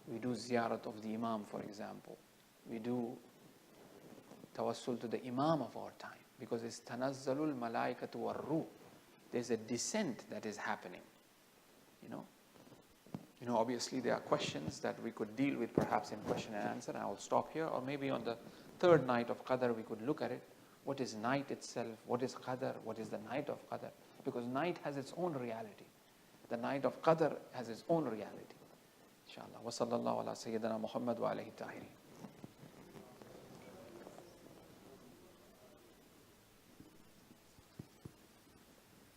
We do ziyarat of the imam, for example. We do tawassul to the imam of our time, because it's tanazzalul malaikatu war ruh. There's a descent that is happening. Obviously there are questions that we could deal with perhaps in question and answer, and I will stop here, or maybe on the third night of Qadr we could look at it. What is night itself? What is Qadr? What is the night of Qadr? Because night has its own reality. The night of Qadr has its own reality. Inshallah. Wa sallallahu ala Sayyidina Muhammad wa alayhi tahirin.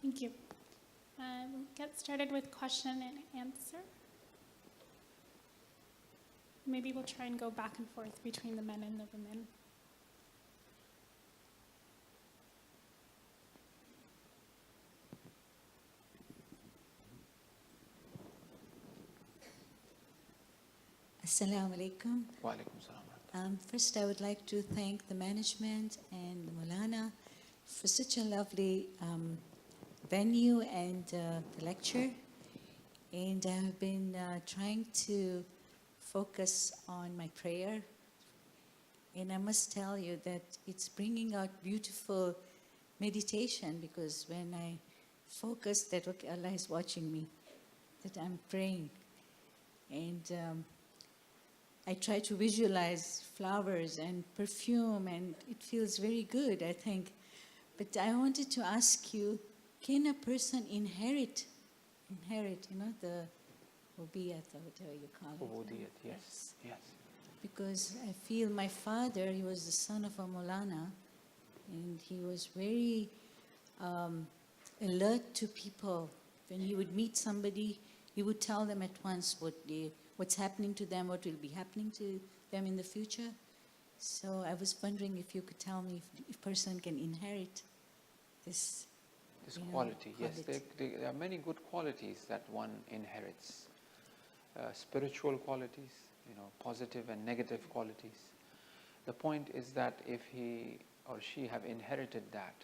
Thank you. We'll get started with question and answer. Maybe we'll try and go back and forth between the men and the women. Assalamu alaikum. Wa alaikum salam. First, I would like to thank the management and the Maulana for such a lovely venue and the lecture. And I've been trying to focus on my prayer. And I must tell you that it's bringing out beautiful meditation, because when I focus that, okay, Allah is watching me, that I'm praying. And I try to visualize flowers and perfume, and it feels very good, I think. But I wanted to ask you, can a person inherit, the ubudiyah, whatever you call it? Ubudiyah, yes, yes. Because I feel my father, he was the son of a Maulana, and he was very alert to people. When he would meet somebody, he would tell them at once what's happening to them, what will be happening to them in the future. So I was wondering if you could tell me if a person can inherit this Quality, yes. quality. There are many good qualities that one inherits. Spiritual qualities, positive and negative qualities. The point is that if he or she have inherited that,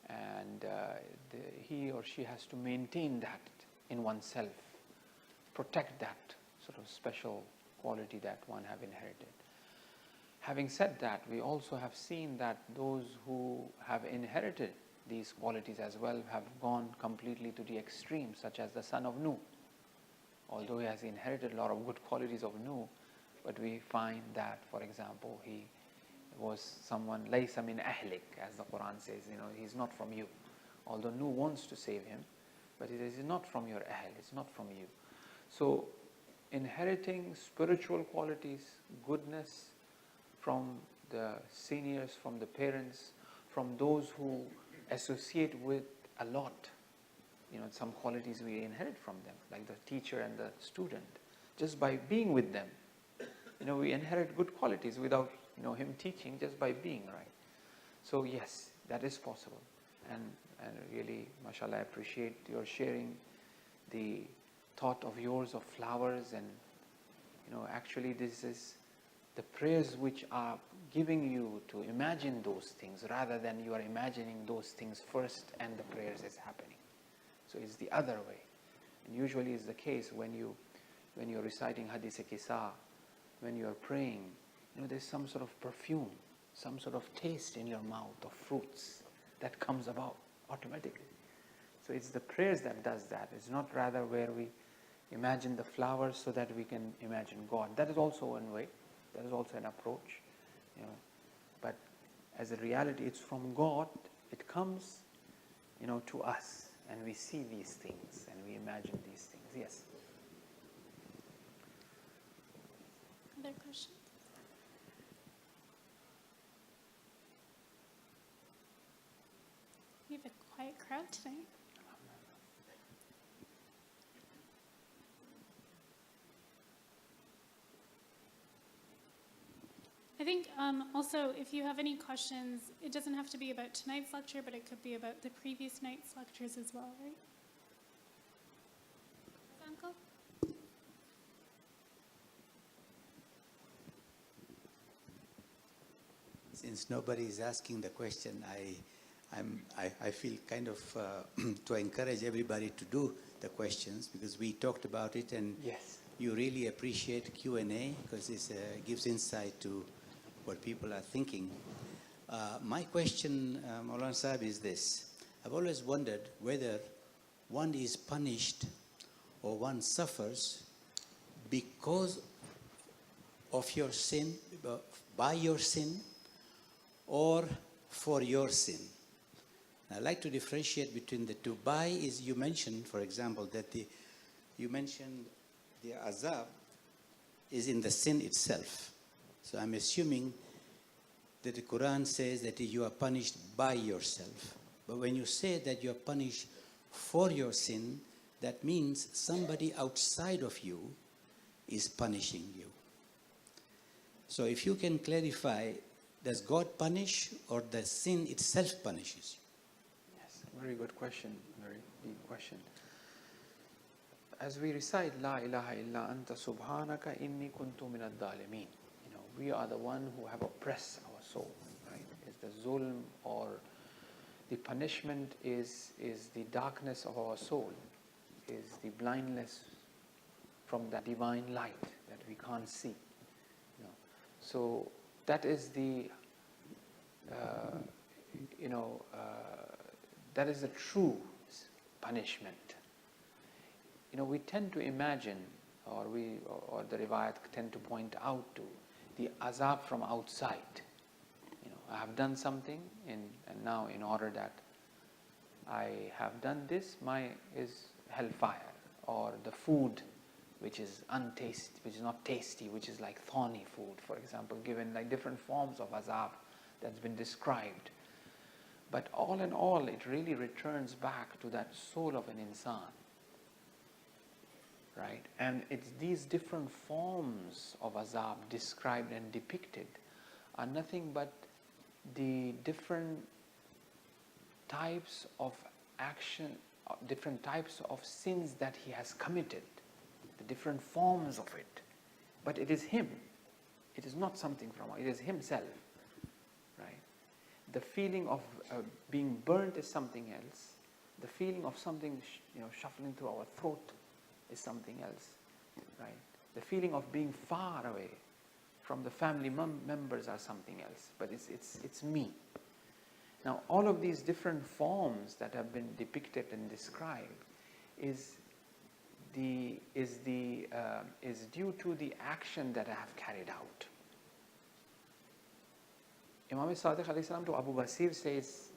and he or she has to maintain that in oneself, protect that sort of special quality that one have inherited. Having said that, we also have seen that those who have inherited these qualities as well have gone completely to the extreme, such as the son of Nuh. Although he has inherited a lot of good qualities of Nuh, but we find that, for example, he was someone, laysa min ahlik, as the Quran says, he's not from you. Although Nuh wants to save him, but it is not from your ahl, it's not from you. So, inheriting spiritual qualities, goodness from the seniors, from the parents, from those who associate with a lot. Some qualities we inherit from them, like the teacher and the student. Just by being with them, we inherit good qualities without, him teaching, just by being, right? So yes, that is possible. And really, mashallah, I appreciate your sharing the thought of yours of flowers, and, actually this is the prayers which are giving you to imagine those things, rather than you are imagining those things first and the prayers is happening. So it's the other way. And usually it's the case when you're reciting Hadith-e-Qisa, when you're praying, there's some sort of perfume, some sort of taste in your mouth of fruits that comes about automatically. So it's the prayers that does that. It's not rather where we imagine the flowers so that we can imagine God. That is also one way. That is also an approach. But as a reality, it's from God. It comes, to us, and we see these things and we imagine these things. Yes. Other questions? We have a quiet crowd today. I think also, if you have any questions, it doesn't have to be about tonight's lecture, but it could be about the previous night's lectures as well, right? Uncle? Since nobody is asking the question, I feel kind of to encourage everybody to do the questions, because we talked about it, and yes, you really appreciate Q&A because it gives insight to what people are thinking. My question, Maulana Sahib, is this. I've always wondered whether one is punished or one suffers because of your sin, by your sin, or for your sin. I'd like to differentiate between the two. By is, you mentioned, for example, that you mentioned the azab is in the sin itself. So I'm assuming that the Quran says that you are punished by yourself. But when you say that you are punished for your sin, that means somebody outside of you is punishing you. So if you can clarify, does God punish or the sin itself punishes you? Yes, very good question, very deep question. As we recite La ilaha illa anta subhanaka inni kuntu min ad-dhalimin, we are the one who have oppressed our soul, right? It's the zulm or The punishment is the darkness of our soul, is the blindness from that divine light that we can't see. So that is the, that is the true punishment. We tend to imagine, or the riwayat tend to point out to the azab from outside. I have done something, and now in order that I have done this, is hellfire, or the food which is untasty, which is not tasty, which is like thorny food, for example, given like different forms of azab that's been described. But all in all, it really returns back to that soul of an insan, right? And it's these different forms of azab described and depicted are nothing but the different types of action, different types of sins that he has committed, the different forms of it. But it is him. It is not something from, it is himself, right? The feeling of being burnt is something else. The feeling of something, shuffling through our throat is something else, right? The feeling of being far away from the family members are something else, but it's me. Now, all of these different forms that have been depicted and described is due to the action that I have carried out. Imam Sadiq alayhi salam to Abu Basir says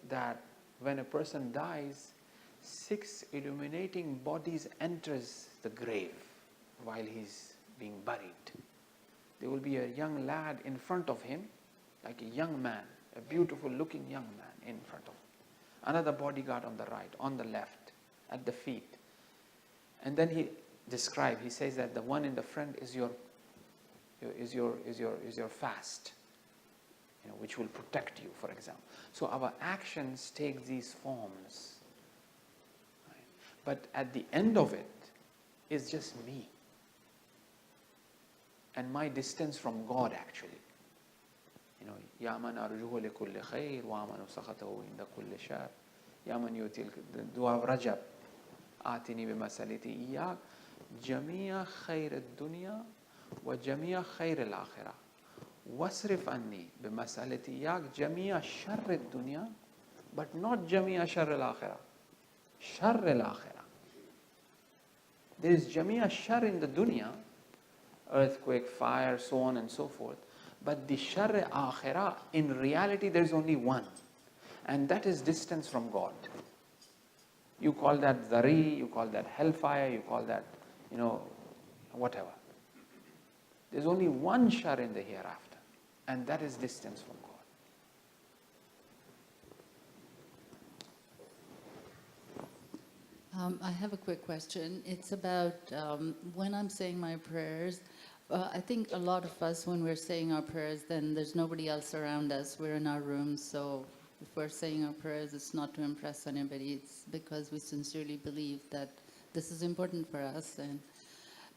that when a person dies, 6 illuminating bodies enters the grave while he's being buried. There will be a young lad in front of him, like a young man, a beautiful looking young man in front of him. Another bodyguard on the right, on the left, at the feet. And then he says that the one in the front is your fast, which will protect you, for example. So our actions take these forms. Right? But at the end of it is just me. And my distance from God, actually. Ya man arjuhu li kulli khair, wa man sakhatahu inda kulli shar. Ya man yutil dua of Rajab. Atini bimasaliti iyak. Jamia khair ad-dunya wa jamia khair al-akhirah. Wasrif anni bimasaliti iyak. Jamia shar ad-dunya, but not jamia shar al-akhirah. Shar al-akhirah. There is jamia shar in the dunya, earthquake, fire, so on and so forth. But the shar akhirah, in reality, there is only one. And that is distance from God. You call that dhari, you call that hellfire, you call that, whatever. There's only one shar in the hereafter. And that is distance from God. I have a quick question. It's about when I'm saying my prayers, I think a lot of us, when we're saying our prayers, then there's nobody else around us. We're in our rooms, so if we're saying our prayers, it's not to impress anybody. It's because we sincerely believe that this is important for us. And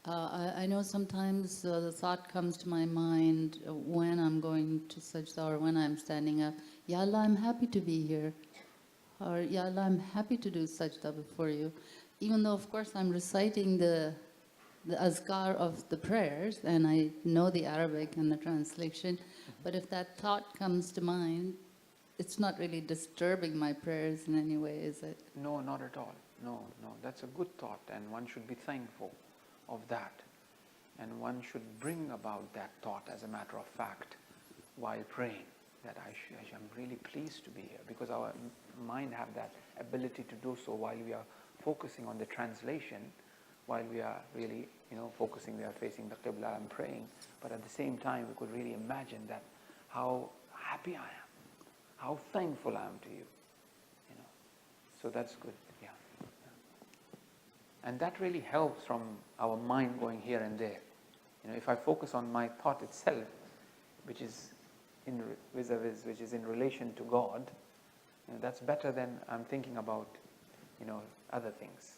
I know sometimes the thought comes to my mind when I'm going to sajda or when I'm standing up, Ya Allah, I'm happy to be here. Or, Ya Allah, I'm happy to do sajda before you. Even though, of course, I'm reciting the azkar of the prayers, and I know the Arabic and the translation, but if that thought comes to mind, it's not really disturbing my prayers in any way, is it? No, not at all. No. That's a good thought, and one should be thankful of that. And one should bring about that thought as a matter of fact while praying, that I'm really pleased to be here, because our mind have that ability to do so while we are focusing on the translation, while we are really, focusing, we are facing the Qibla and praying, but at the same time we could really imagine that how happy I am, how thankful I am to you, So that's good, yeah. And that really helps from our mind going here and there. If I focus on my thought itself, which is which is in relation to God, that's better than I'm thinking about, other things.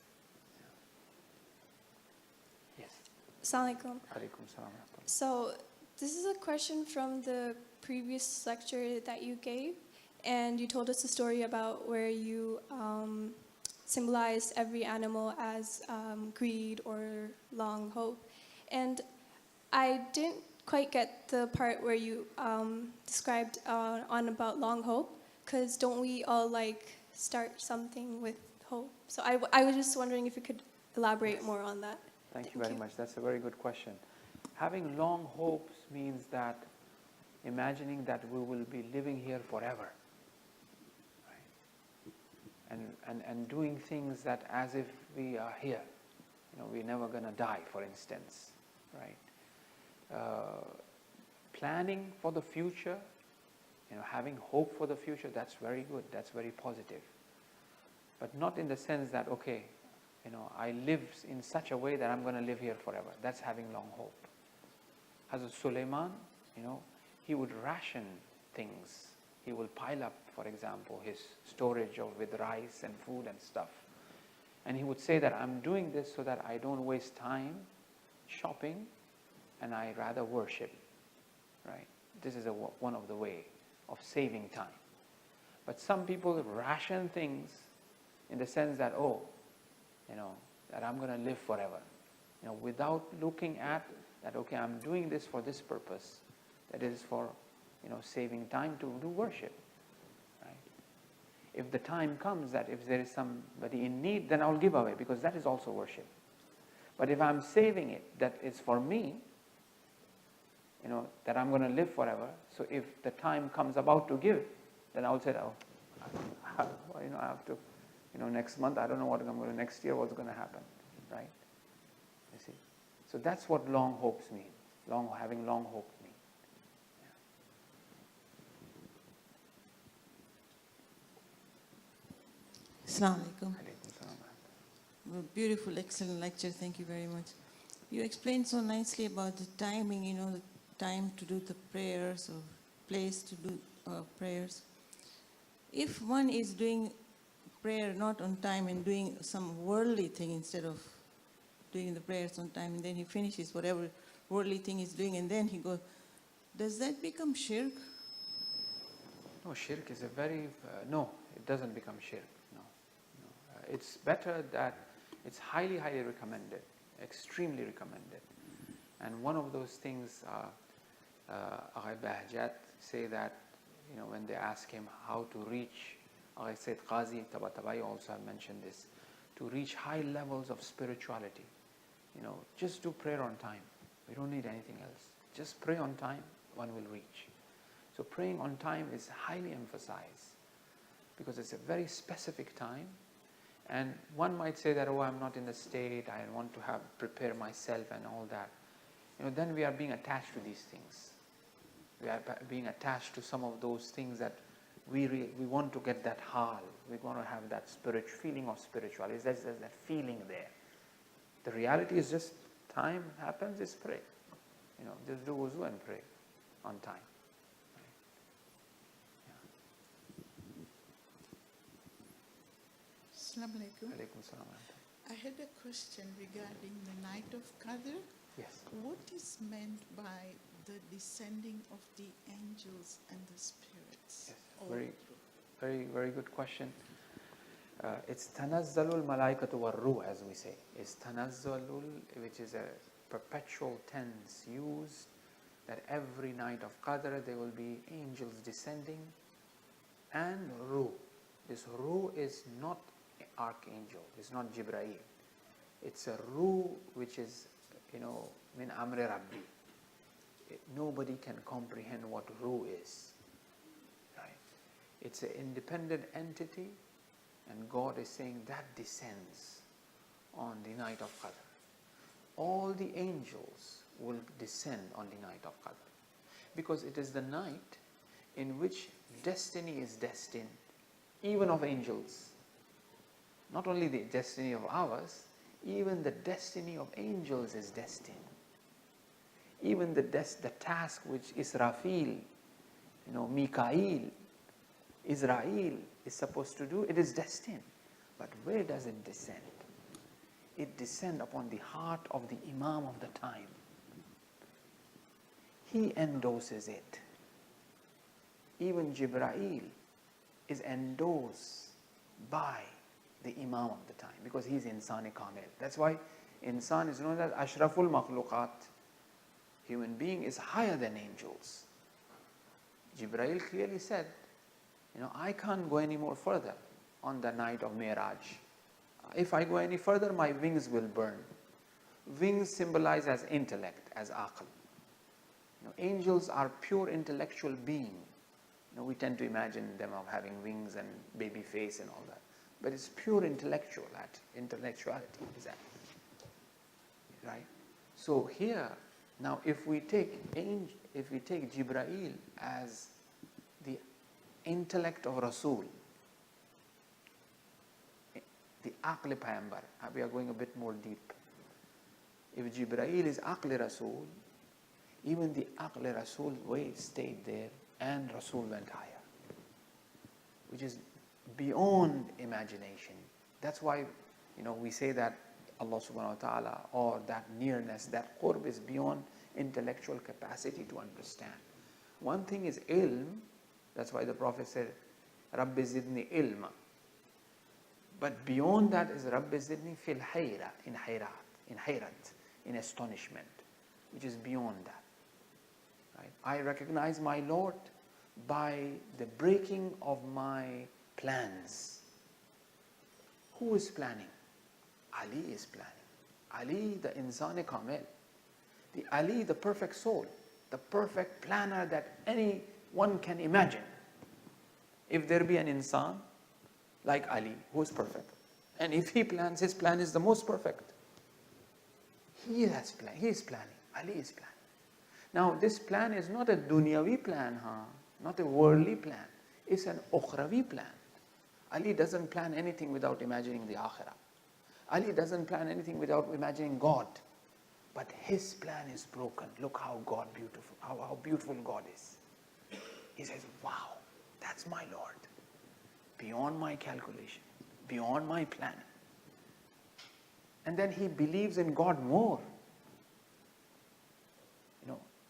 Yes. Assalamu alaikum. Alaikum salam. So this is a question from the previous lecture that you gave, And you told us a story about where you symbolized every animal as greed or long hope. And I didn't quite get the part where you described on about long hope, because don't we all like start something with hope? So I was just wondering if you could elaborate more on that. Thank you very much. That's a very good question. Having long hopes means that imagining that we will be living here forever, right? And doing things that as if we are here, we're never going to die, for instance, right? Planning for the future, having hope for the future, that's very good, that's very positive. But not in the sense that, okay, I live in such a way that I'm going to live here forever. That's having long hope. Hazrat Sulaiman, he would ration things. He will pile up, for example, his storage with rice and food and stuff. And he would say that I'm doing this so that I don't waste time shopping, and I rather worship, right? This is one of the way of saving time. But some people ration things in the sense that, that I'm going to live forever, without looking at that, okay, I'm doing this for this purpose, that is for, saving time to do worship, right? If the time comes that if there is somebody in need, then I'll give away, because that is also worship. But if I'm saving it, that is for me, that I'm going to live forever, so if the time comes about to give, then I'll say, I have to, next month, I don't know what I'm going to, next year, what's going to happen, right? You see? So that's what long hopes mean, having long hope mean. Assalamu alaikum. A beautiful, excellent lecture. Thank you very much. You explained so nicely about the timing, the time to do the prayers or place to do prayers. If one is doing prayer not on time and doing some worldly thing instead of doing the prayers on time, and then he finishes whatever worldly thing he's doing and then he goes, does that become shirk? No, shirk is no, it doesn't become shirk. No. It's better that it's highly, highly recommended, extremely recommended. And one of those things, Agha Bahjat say that, when they ask him how to reach, I said Qazi Tabatabai also have mentioned this, to reach high levels of spirituality. Just do prayer on time. We don't need anything else. Just pray on time, one will reach. So praying on time is highly emphasized because it's a very specific time. And one might say that, I'm not in the state, I want to prepare myself and all that. Then we are being attached to these things. We are being attached to some of those things that we want to get that hal. We want to have that feeling of spirituality. There's that feeling there. The reality is just time happens, just pray. Just do wuzu and pray on time. Assalamu alaikum. Alaikum salam. I had a question regarding the night of Qadr. Yes. What is meant by the descending of the angels and the spirits? Yes. Very, very good question. It's tanazzalul malaikatu war ruh, as we say. It's tanazzalul, which is a perpetual tense used, that every night of Qadr there will be angels descending, and ruh. This ruh is not archangel, it's not Jibreel. It's a ruh which is, min amri rabbi. Nobody can comprehend what ruh is. Right? It's an independent entity, and God is saying that descends on the night of Qadr. All the angels will descend on the night of Qadr, because it is the night in which destiny is destined, even of angels. Not only the destiny of ours, even the destiny of angels is destined. Even the task which Israfil, Mikael, Israel is supposed to do, it is destined. But where does it descend? It descends upon the heart of the Imam of the time. He endorses it. Even Jibreel is endorsed by the Imam of the time, because he is Insan-e Kamil. That's why Insan is known as Ashraful Makhluqat. Human being is higher than angels. Jibreel clearly said, I can't go any more further on the night of Mi'raj. If I go any further, my wings will burn. Wings symbolize as intellect, as aql. Angels are pure intellectual being. We tend to imagine them of having wings and baby face and all that. But it's pure intellectuality is that. Right? So here, now if we take Jibreel as the intellect of Rasul, the Aql Payambar, we are going a bit more deep. If Jibreel is Aql Rasul, even the Aql Rasul weight stayed there and Rasul went higher, which is beyond imagination. That's why, we say that Allah subhanahu wa ta'ala, or that nearness, that qurb is beyond intellectual capacity to understand. One thing is ilm, that's why the Prophet said, Rabbi zidni ilma. But beyond that is Rabbi zidni fil hayra, in hayrat, in astonishment, which is beyond that. Right? I recognize my Lord by the breaking of my plans. Who is planning? Ali is planning. Ali, the Insan-e Kamil. The Ali, the perfect soul, the perfect planner that anyone can imagine. If there be an Insan like Ali, who is perfect, and if he plans, his plan is the most perfect. He is planning. Ali is planning. Now, this plan is not a dunyavi plan, not a worldly plan. It's an ukhravi plan. Ali doesn't plan anything without imagining the akhirah. Ali doesn't plan anything without imagining God. But his plan is broken. Look how beautiful God is. He says, wow, that's my Lord. Beyond my calculation, beyond my planning. And then he believes in God more.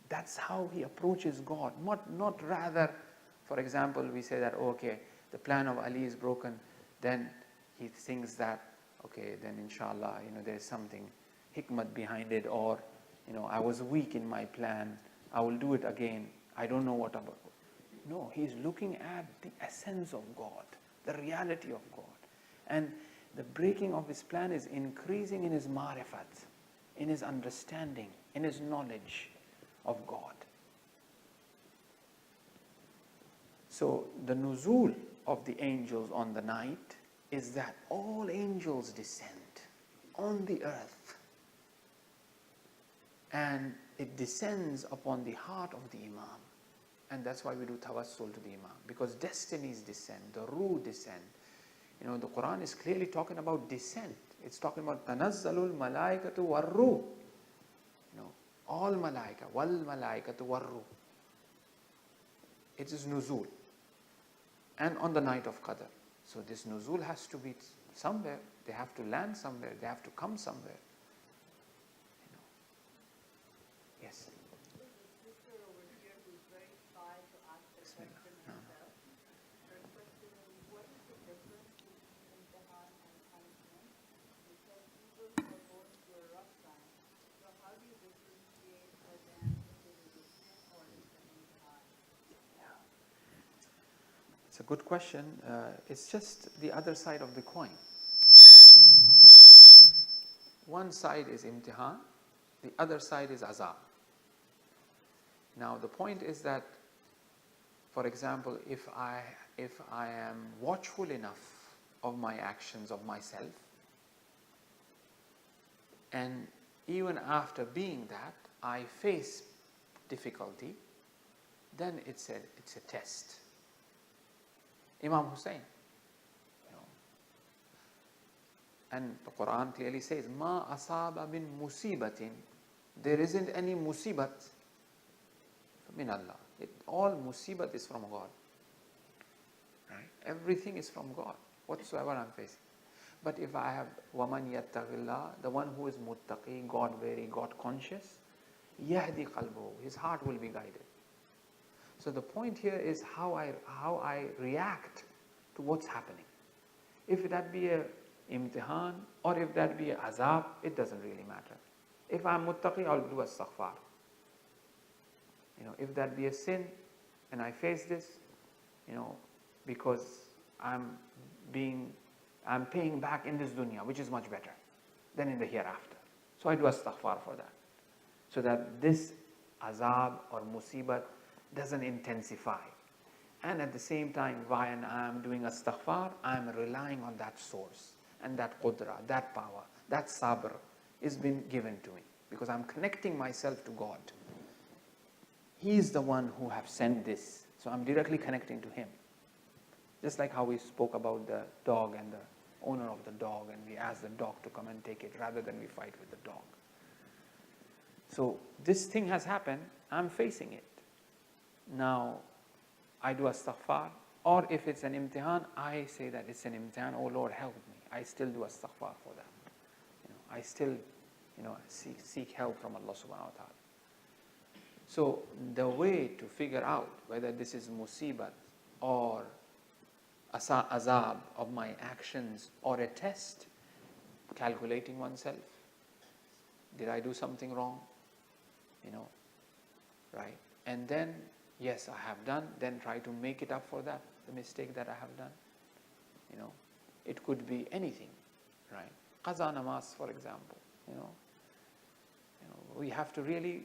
That's how he approaches God. Not rather, for example, we say that, okay, the plan of Ali is broken, then he thinks that, okay, then inshallah, there's something hikmat behind it, or, I was weak in my plan, I will do it again, I don't know what about. No, he's looking at the essence of God, the reality of God. And the breaking of his plan is increasing in his marifat, in his understanding, in his knowledge of God. So the nuzul of the angels on the night is that all angels descend on the earth, and it descends upon the heart of the Imam. And that's why we do tawassul to the Imam, because destinies descend, the ruh descend. The Quran is clearly talking about descent. It's talking about tanazzalul malaikatu war ruh. All malaika, wal malaikatu war ruh. It is nuzul. And on the night of Qadr. So this nuzul has to be somewhere. They have to land somewhere. They have to come somewhere. Yes. It's a good question. It's just the other side of the coin. One side is imtihan, the other side is azab. Now the point is that, for example, if I am watchful enough of my actions, of myself, and even after being that, I face difficulty, then it's a test. Imam Hussein, and the Quran clearly says, "Ma asaba min musibatin." There isn't any musibat min Allah. All musibat is from God. Right? Everything is from God, whatsoever I'm facing. But if I have waman yattaqillah, the one who is muttaqi, God-wary, God-conscious, yahdi qalbuhu, his heart will be guided. So the point here is how I react to what's happening. If that be a imtihan or if that be a azab, it doesn't really matter. If I'm muttaqi, I'll do astaghfar. If that be a sin and I face this, because I'm paying back in this dunya, which is much better than in the hereafter. So I do astaghfar for that. So that this azab or musibat doesn't intensify. And at the same time, while I am doing astaghfar, I am relying on that source and that qudra, that power, that sabr is been given to me. Because I'm connecting myself to God. He is the one who have sent this. So I'm directly connecting to Him. Just like how we spoke about the dog and the owner of the dog, and we asked the dog to come and take it rather than we fight with the dog. So this thing has happened, I'm facing it. Now, I do astaghfar, or if it's an imtihan, I say that it's an imtihan, oh Lord, help me. I still do astaghfar for that. I still, seek help from Allah subhanahu wa ta'ala. So the way to figure out whether this is musibat or azab of my actions or a test, calculating oneself. Did I do something wrong? Right? And then, yes, I have done, then try to make it up for that, the mistake that I have done. It could be anything, right? Qaza namaz, for example, we have to really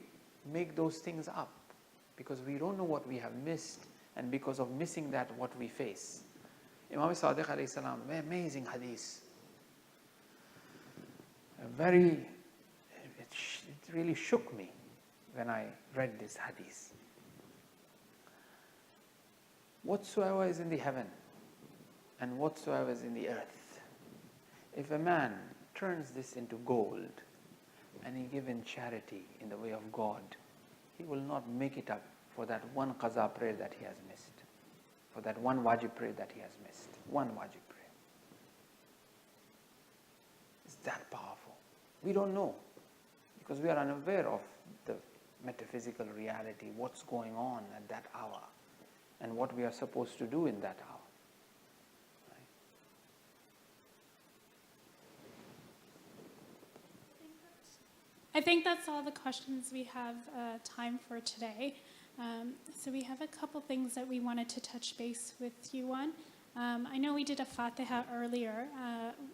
make those things up because we don't know what we have missed, and because of missing that, what we face. Imam Sadiq alayhi salam, amazing hadith. It really shook me when I read this hadith. Whatsoever is in the heaven and whatsoever is in the earth, if a man turns this into gold and he give in charity in the way of God, he will not make it up for that one qaza prayer that he has missed, for that one wajib prayer that he has missed. One wajib prayer. It's that powerful. We don't know because we are unaware of the metaphysical reality, what's going on at that hour and what we are supposed to do in that hour. I think that's all the questions we have time for today. So we have a couple things that we wanted to touch base with you on. I know we did a Fatiha earlier.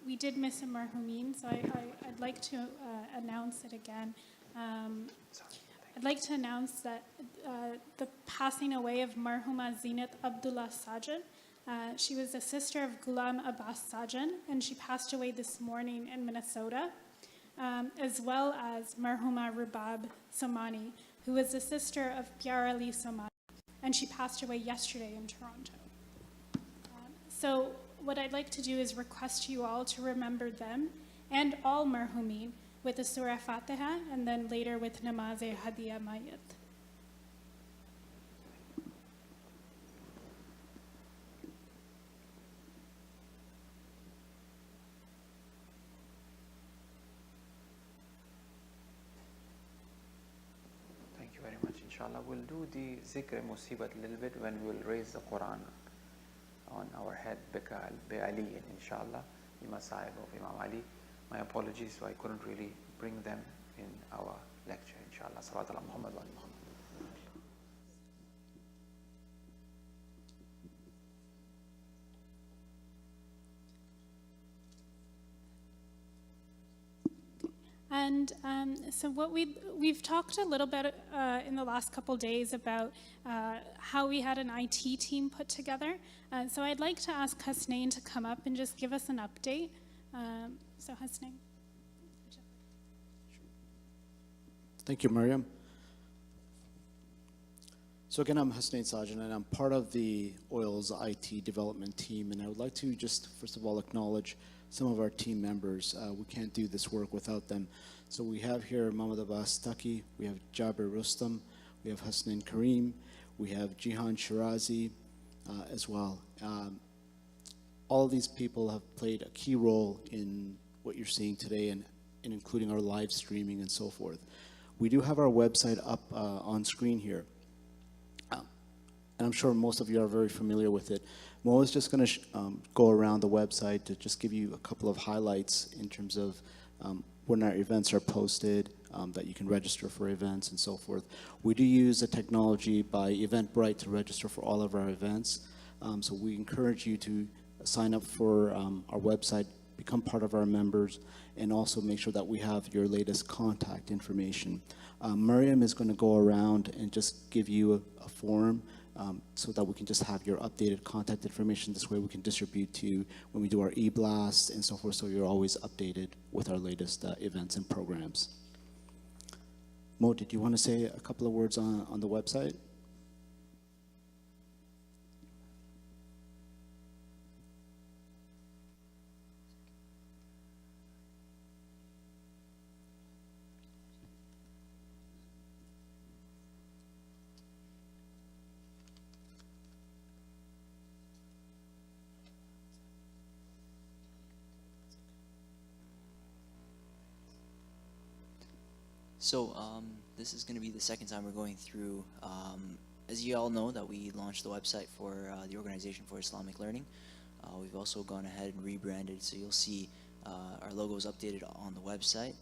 We did miss a marhumin, so I'd like to announce it again. I'd like to announce that the passing away of Marhuma Zinat Abdullah Sajan. She was the sister of Ghulam Abbas Sajan, and she passed away this morning in Minnesota. As well as Marhuma Rubab Somani, who was the sister of Pyar Ali Somani, and she passed away yesterday in Toronto. So what I'd like to do is request you all to remember them and all marhumin with the Surah Fatiha, and then later with Namaz-e Hadiya Mayyat. Inshallah, we'll do the zikr musibat a little bit when we'll raise the Quran on our head, Bi Ali, inshallah, the Masayib of Imam Ali. My apologies, so I couldn't really bring them in our lecture, inshallah. Salawat ala Muhammad wa ali Muhammad. And so what we've talked a little bit in the last couple days about how we had an IT team put together. So I'd like to ask Hasnain to come up and just give us an update. So Hasnain. Thank you, Mariam. So again, I'm Hasnain Sajan, and I'm part of the Oil's IT development team. And I would like to just, first of all, acknowledge some of our team members. We can't do this work without them. So we have here Mohammad Abbas Taki, we have Jabir Rustam, we have Hasnain Kareem, we have Jihan Shirazi as well. All of these people have played a key role in what you're seeing today, and including our live streaming and so forth. We do have our website up on screen here. And I'm sure most of you are very familiar with it. Mo is just going to go around the website to just give you a couple of highlights in terms of when our events are posted, that you can register for events and so forth. We do use a technology by Eventbrite to register for all of our events. So we encourage you to sign up for our website, become part of our members, and also make sure that we have your latest contact information. Miriam is going to go around and just give you a form so that we can just have your updated contact information. This way we can distribute to you when we do our e-blasts and so forth, so you're always updated with our latest events and programs. Mo, did you want to say a couple of words on the website? So this is going to be the second time we're going through, as you all know, that we launched the website for the Organization for Islamic Learning. We've also gone ahead and rebranded, so you'll see our logo is updated on the website.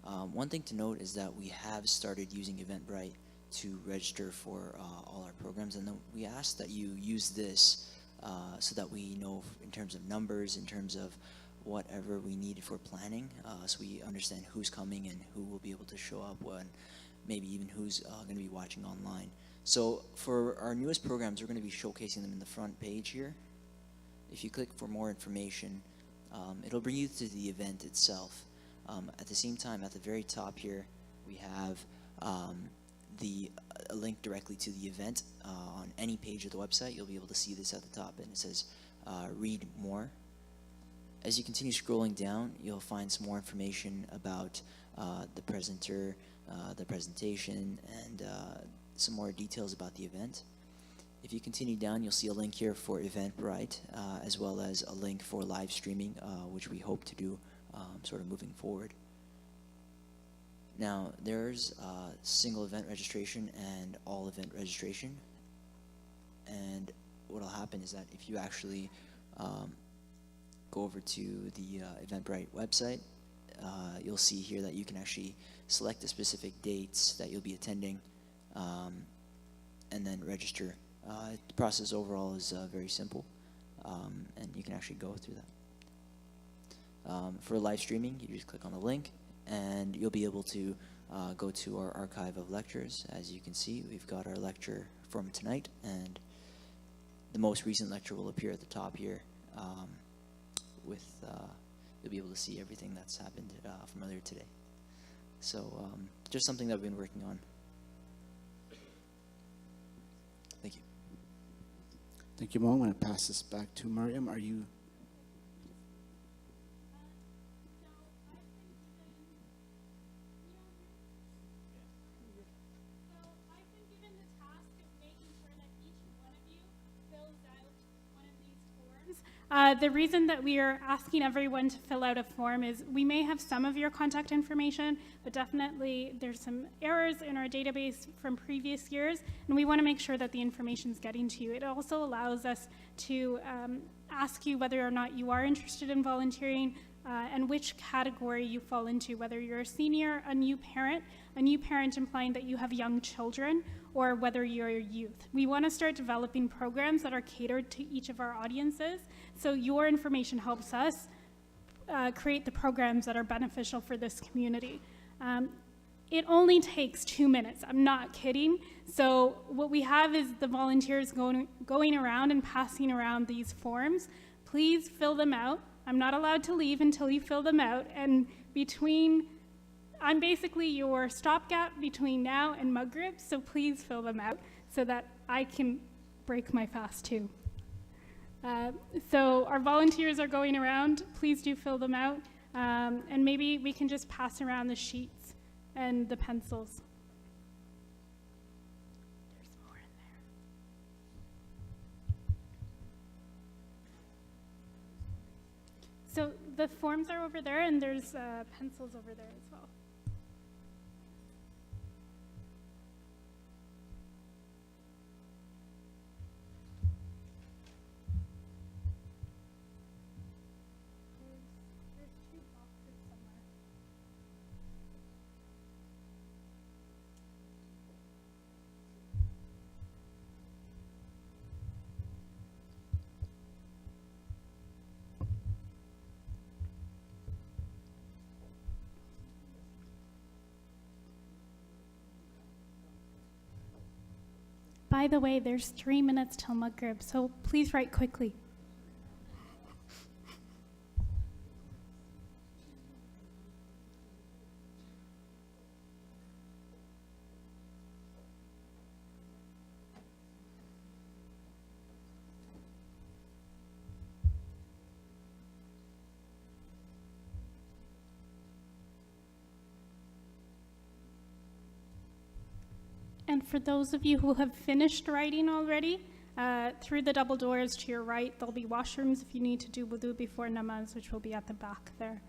One thing to note is that we have started using Eventbrite to register for all our programs, and then we ask that you use this so that we know in terms of numbers, in terms of whatever we need for planning, so we understand who's coming and who will be able to show up, and maybe even who's going to be watching online. So for our newest programs, we're going to be showcasing them in the front page here. If you click for more information, it'll bring you to the event itself. At the same time, at the very top here, we have a link directly to the event. On any page of the website, you'll be able to see this at the top, and it says read more. As you continue scrolling down, you'll find some more information about the presenter, the presentation, and some more details about the event. If you continue down, you'll see a link here for Eventbrite, as well as a link for live streaming, which we hope to do sort of moving forward. Now, there's single event registration and all event registration. And what will happen is that if you actually go over to the Eventbrite website, you'll see here that you can actually select the specific dates that you'll be attending and then register. The process overall is very simple, and you can actually go through that. For live streaming, you just click on the link, and you'll be able to go to our archive of lectures. As you can see, we've got our lecture from tonight, and the most recent lecture will appear at the top here. You'll be able to see everything that's happened from earlier today. So just something that we've been working on. Thank you. Thank you, Mo. I'm going to pass this back to Mariam. Are you? The reason that we are asking everyone to fill out a form is we may have some of your contact information, but definitely there's some errors in our database from previous years, and we want to make sure that the information is getting to you. It also allows us to ask you whether or not you are interested in volunteering and which category you fall into, whether you're a senior, a new parent implying that you have young children, or whether you're a youth. We want to start developing programs that are catered to each of our audiences, so your information helps us create the programs that are beneficial for this community. It only takes 2 minutes, I'm not kidding. So what we have is the volunteers going around and passing around these forms. Please fill them out. I'm not allowed to leave until you fill them out, and I'm basically your stopgap between now and Maghrib, so please fill them out so that I can break my fast too. So our volunteers are going around. Please do fill them out, and maybe we can just pass around the sheets and the pencils. There's more in there. So the forms are over there, and there's pencils over there as well. by the way, there's 3 minutes till Maghrib, so please write quickly. And for those of you who have finished writing already, through the double doors to your right, there'll be washrooms if you need to do wudu before namaz, which will be at the back there.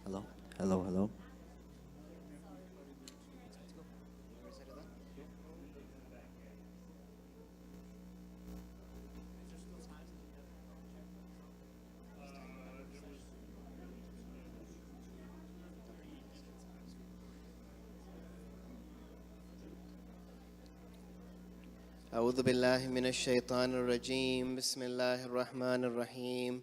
Hello? Hello, hello? أعوذ بالله من الشيطان الرجيم بسم الله الرحمن الرحيم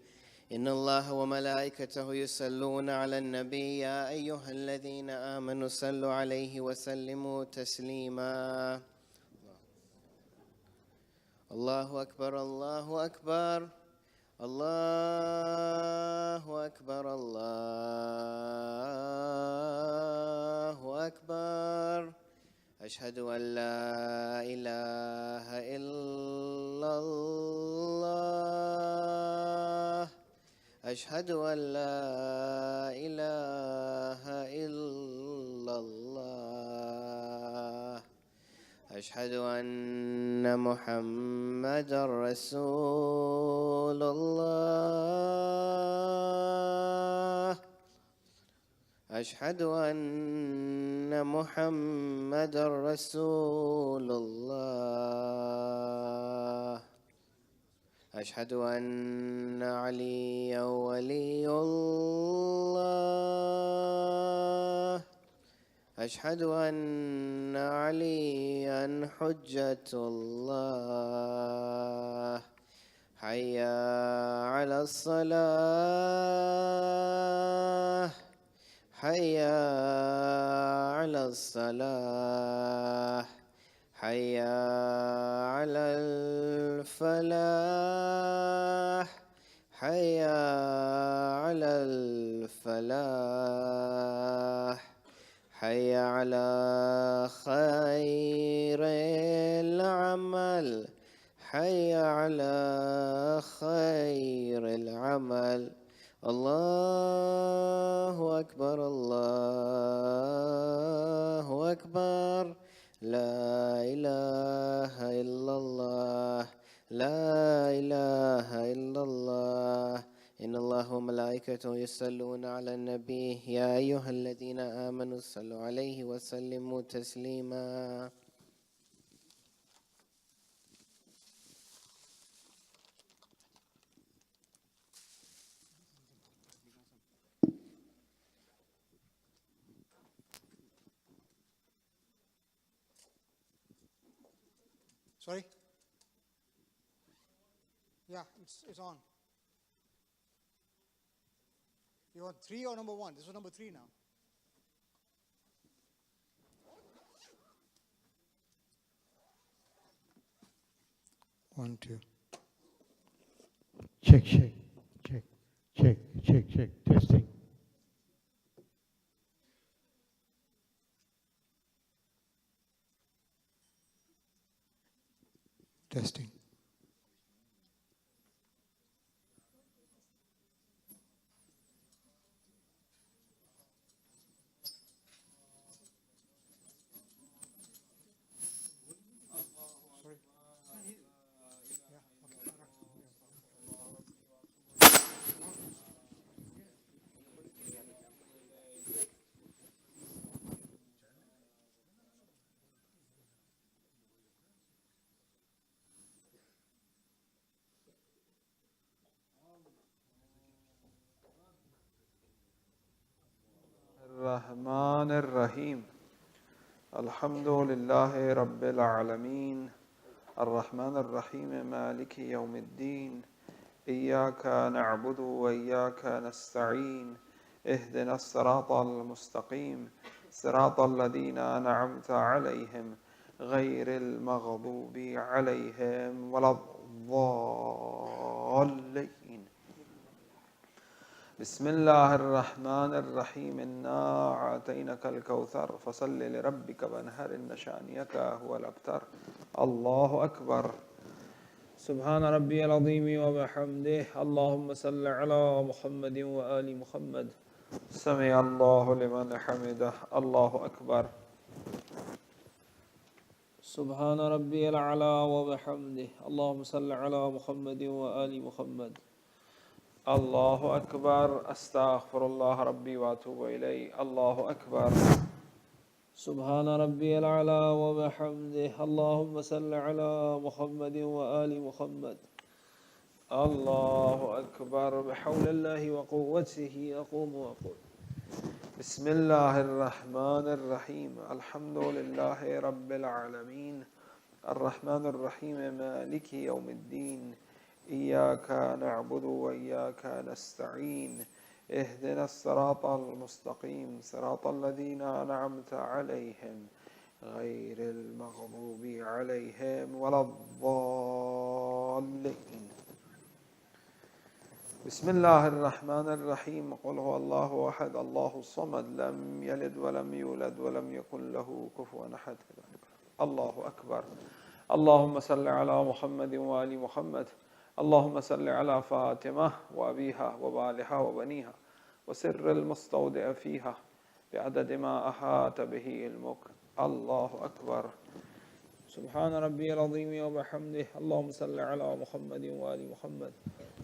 إن الله وملائكته يصلون على النبي يا أيها الذين آمنوا صلوا عليه وسلموا تسليما الله أكبر الله أكبر الله أكبر الله أكبر أشهد أن لا إله إلا الله أشهد أن لا إله إلا الله أشهد أن محمدا رسول الله أشهد أن محمدا رسول الله أشهد أن عليا ولي الله أشهد أن عليا حجة الله حي على الصلاة حي على الصلاة حي على الفلاح حي على الفلاح حي على خير العمل حي على خير العمل الله أكبر الله أكبر لا إله إلا الله لا إله إله إلا الله إن الله وملائكته يصلون على النبي يا أيها الذين آمنوا صلوا عليه وسلموا تسليما. Sorry? Yeah, it's on. You want 3 or number 1? This is number 3 now. One, two. Check. Testing. Testing. الرحمن الرحيم الحمد لله رب العالمين الرحمن الرحيم مالك يوم الدين إياك نعبد وإياك نستعين اهدنا الصراط المستقيم صراط الذين أنعمت عليهم غير المغضوب عليهم ولا الضالين. بسم الله الرحمن الرحيم إنا أعطيناك الكوثر فصل لربك وانحر إن شانئك هو الأبتر. الله أكبر. سبحان ربي العظيم وبحمده. اللهم صل على محمد وآل محمد. سمع الله لمن حمده. الله أكبر. سبحان ربي الأعلى وبحمده. اللهم صل على محمد وآل محمد. الله أكبر. أستغفر الله ربي وأتوب إليه. الله أكبر. سبحان ربي الأعلى وبحمده. اللهم صل على محمد وآل محمد. الله أكبر. بحول الله وقوته أقوم وأقول. بسم الله الرحمن الرحيم الحمد لله رب العالمين الرحمن الرحيم مالك يوم الدين إياك نعبد وإياك نستعين اهدنا الصراط المستقيم صراط الذين أنعمت عليهم غير المغضوب عليهم ولا الضالين. بسم الله الرحمن الرحيم قل هو الله أحد الله الصمد لم يلد ولم يولد ولم يكن له كفوا أحد. الله أكبر. اللهم صل على محمد وآل محمد. اللهم صل على فاطمة وأبيها وبالها وبنيها وسر المستودع فيها بعدد ما أحاط به علمك. الله أكبر. سبحان ربي العظيم وبحمده. اللهم صل على محمد وآل محمد.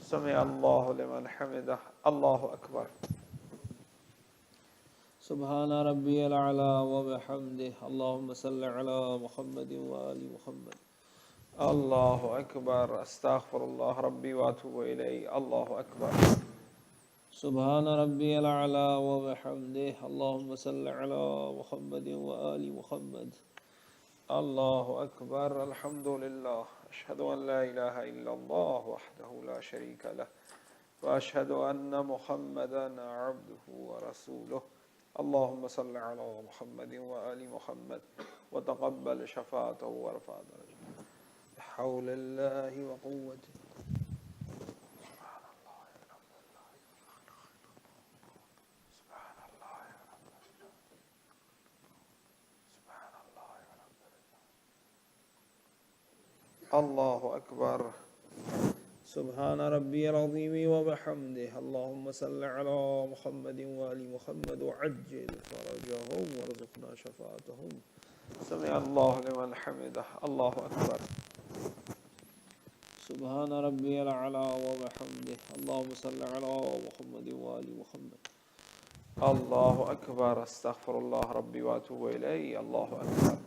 سمع الله لمن حمده. الله أكبر. سبحان ربي الأعلى وبحمده. اللهم صل على محمد وآل محمد. الله أكبر. أستغفر الله ربي وأتوب إليه. الله أكبر. سبحان ربي الأعلى وبحمده. اللهم صل على محمد وآل محمد. الله أكبر. الحمد لله. أشهد أن لا إله إلا الله وحده لا شريك له وأشهد أن محمدا عبده ورسوله. اللهم صل على محمد وآل محمد وتقبل شفاعته وارفع درجته بحول الله وقوته. الله أكبر. سبحان ربي العظيم وبحمده. اللهم صل على محمد وآل محمد وعجل فرجهم وارزقنا شفاعتهم. سمع الله لمن حمده. الله أكبر. سبحان ربي الأعلى وبحمده اللهم صل على محمد وآل محمد. الله أكبر. استغفر الله ربي وأتوب إليه. الله أكبر.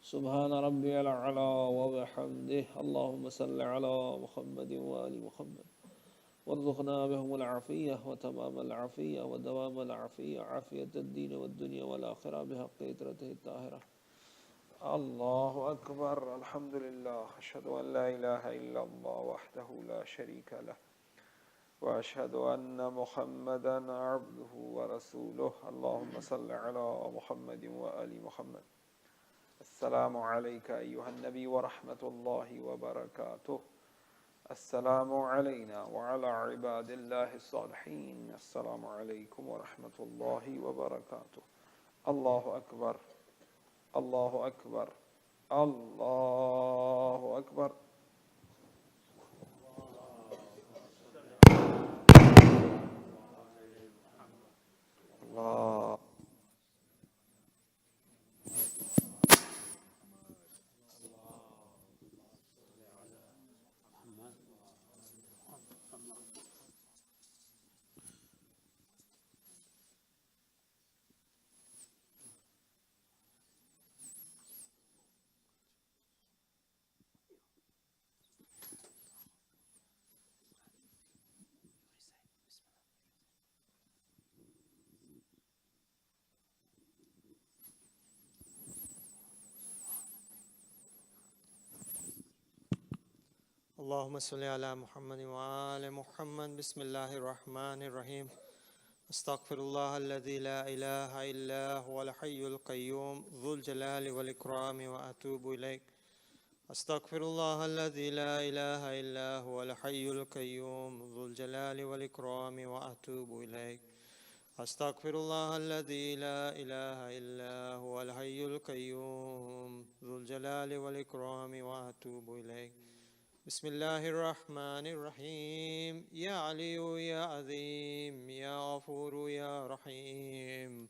سبحان ربي الأعلى وبحمده اللهم صل على محمد وآل محمد وارزقنا بهم العافية وتمام العافية ودوام العافية عافية الدين والدنيا والآخرة بحق إطرته الطاهرة. الله أكبر. الحمد لله. أشهد أن لا إله إلا الله وحده لا شريك له وأشهد أن محمدا عبده ورسوله. اللهم صل على محمد وآل محمد. السلام عليك أيها النبي ورحمة الله وبركاته. السلام علينا وعلى عباد الله الصالحين. السلام عليكم ورحمة الله وبركاته. الله أكبر. الله أكبر. الله أكبر. الله. اللهم صل على محمد وآل محمد. بسم الله الرحمن الرحيم. استغفر الله الذي لا إله إلا هو الحي القيوم ذو الجلال والإكرام وأتوب إليك. استغفر الله الذي لا إله إلا هو الحي القيوم ذو الجلال والإكرام وأتوب إليك. استغفر الله الذي لا إله إلا هو الحي القيوم ذو الجلال والإكرام وأتوب إليك. بسم الله الرحمن الرحيم. يا علي يا عظيم يا غفور يا رحيم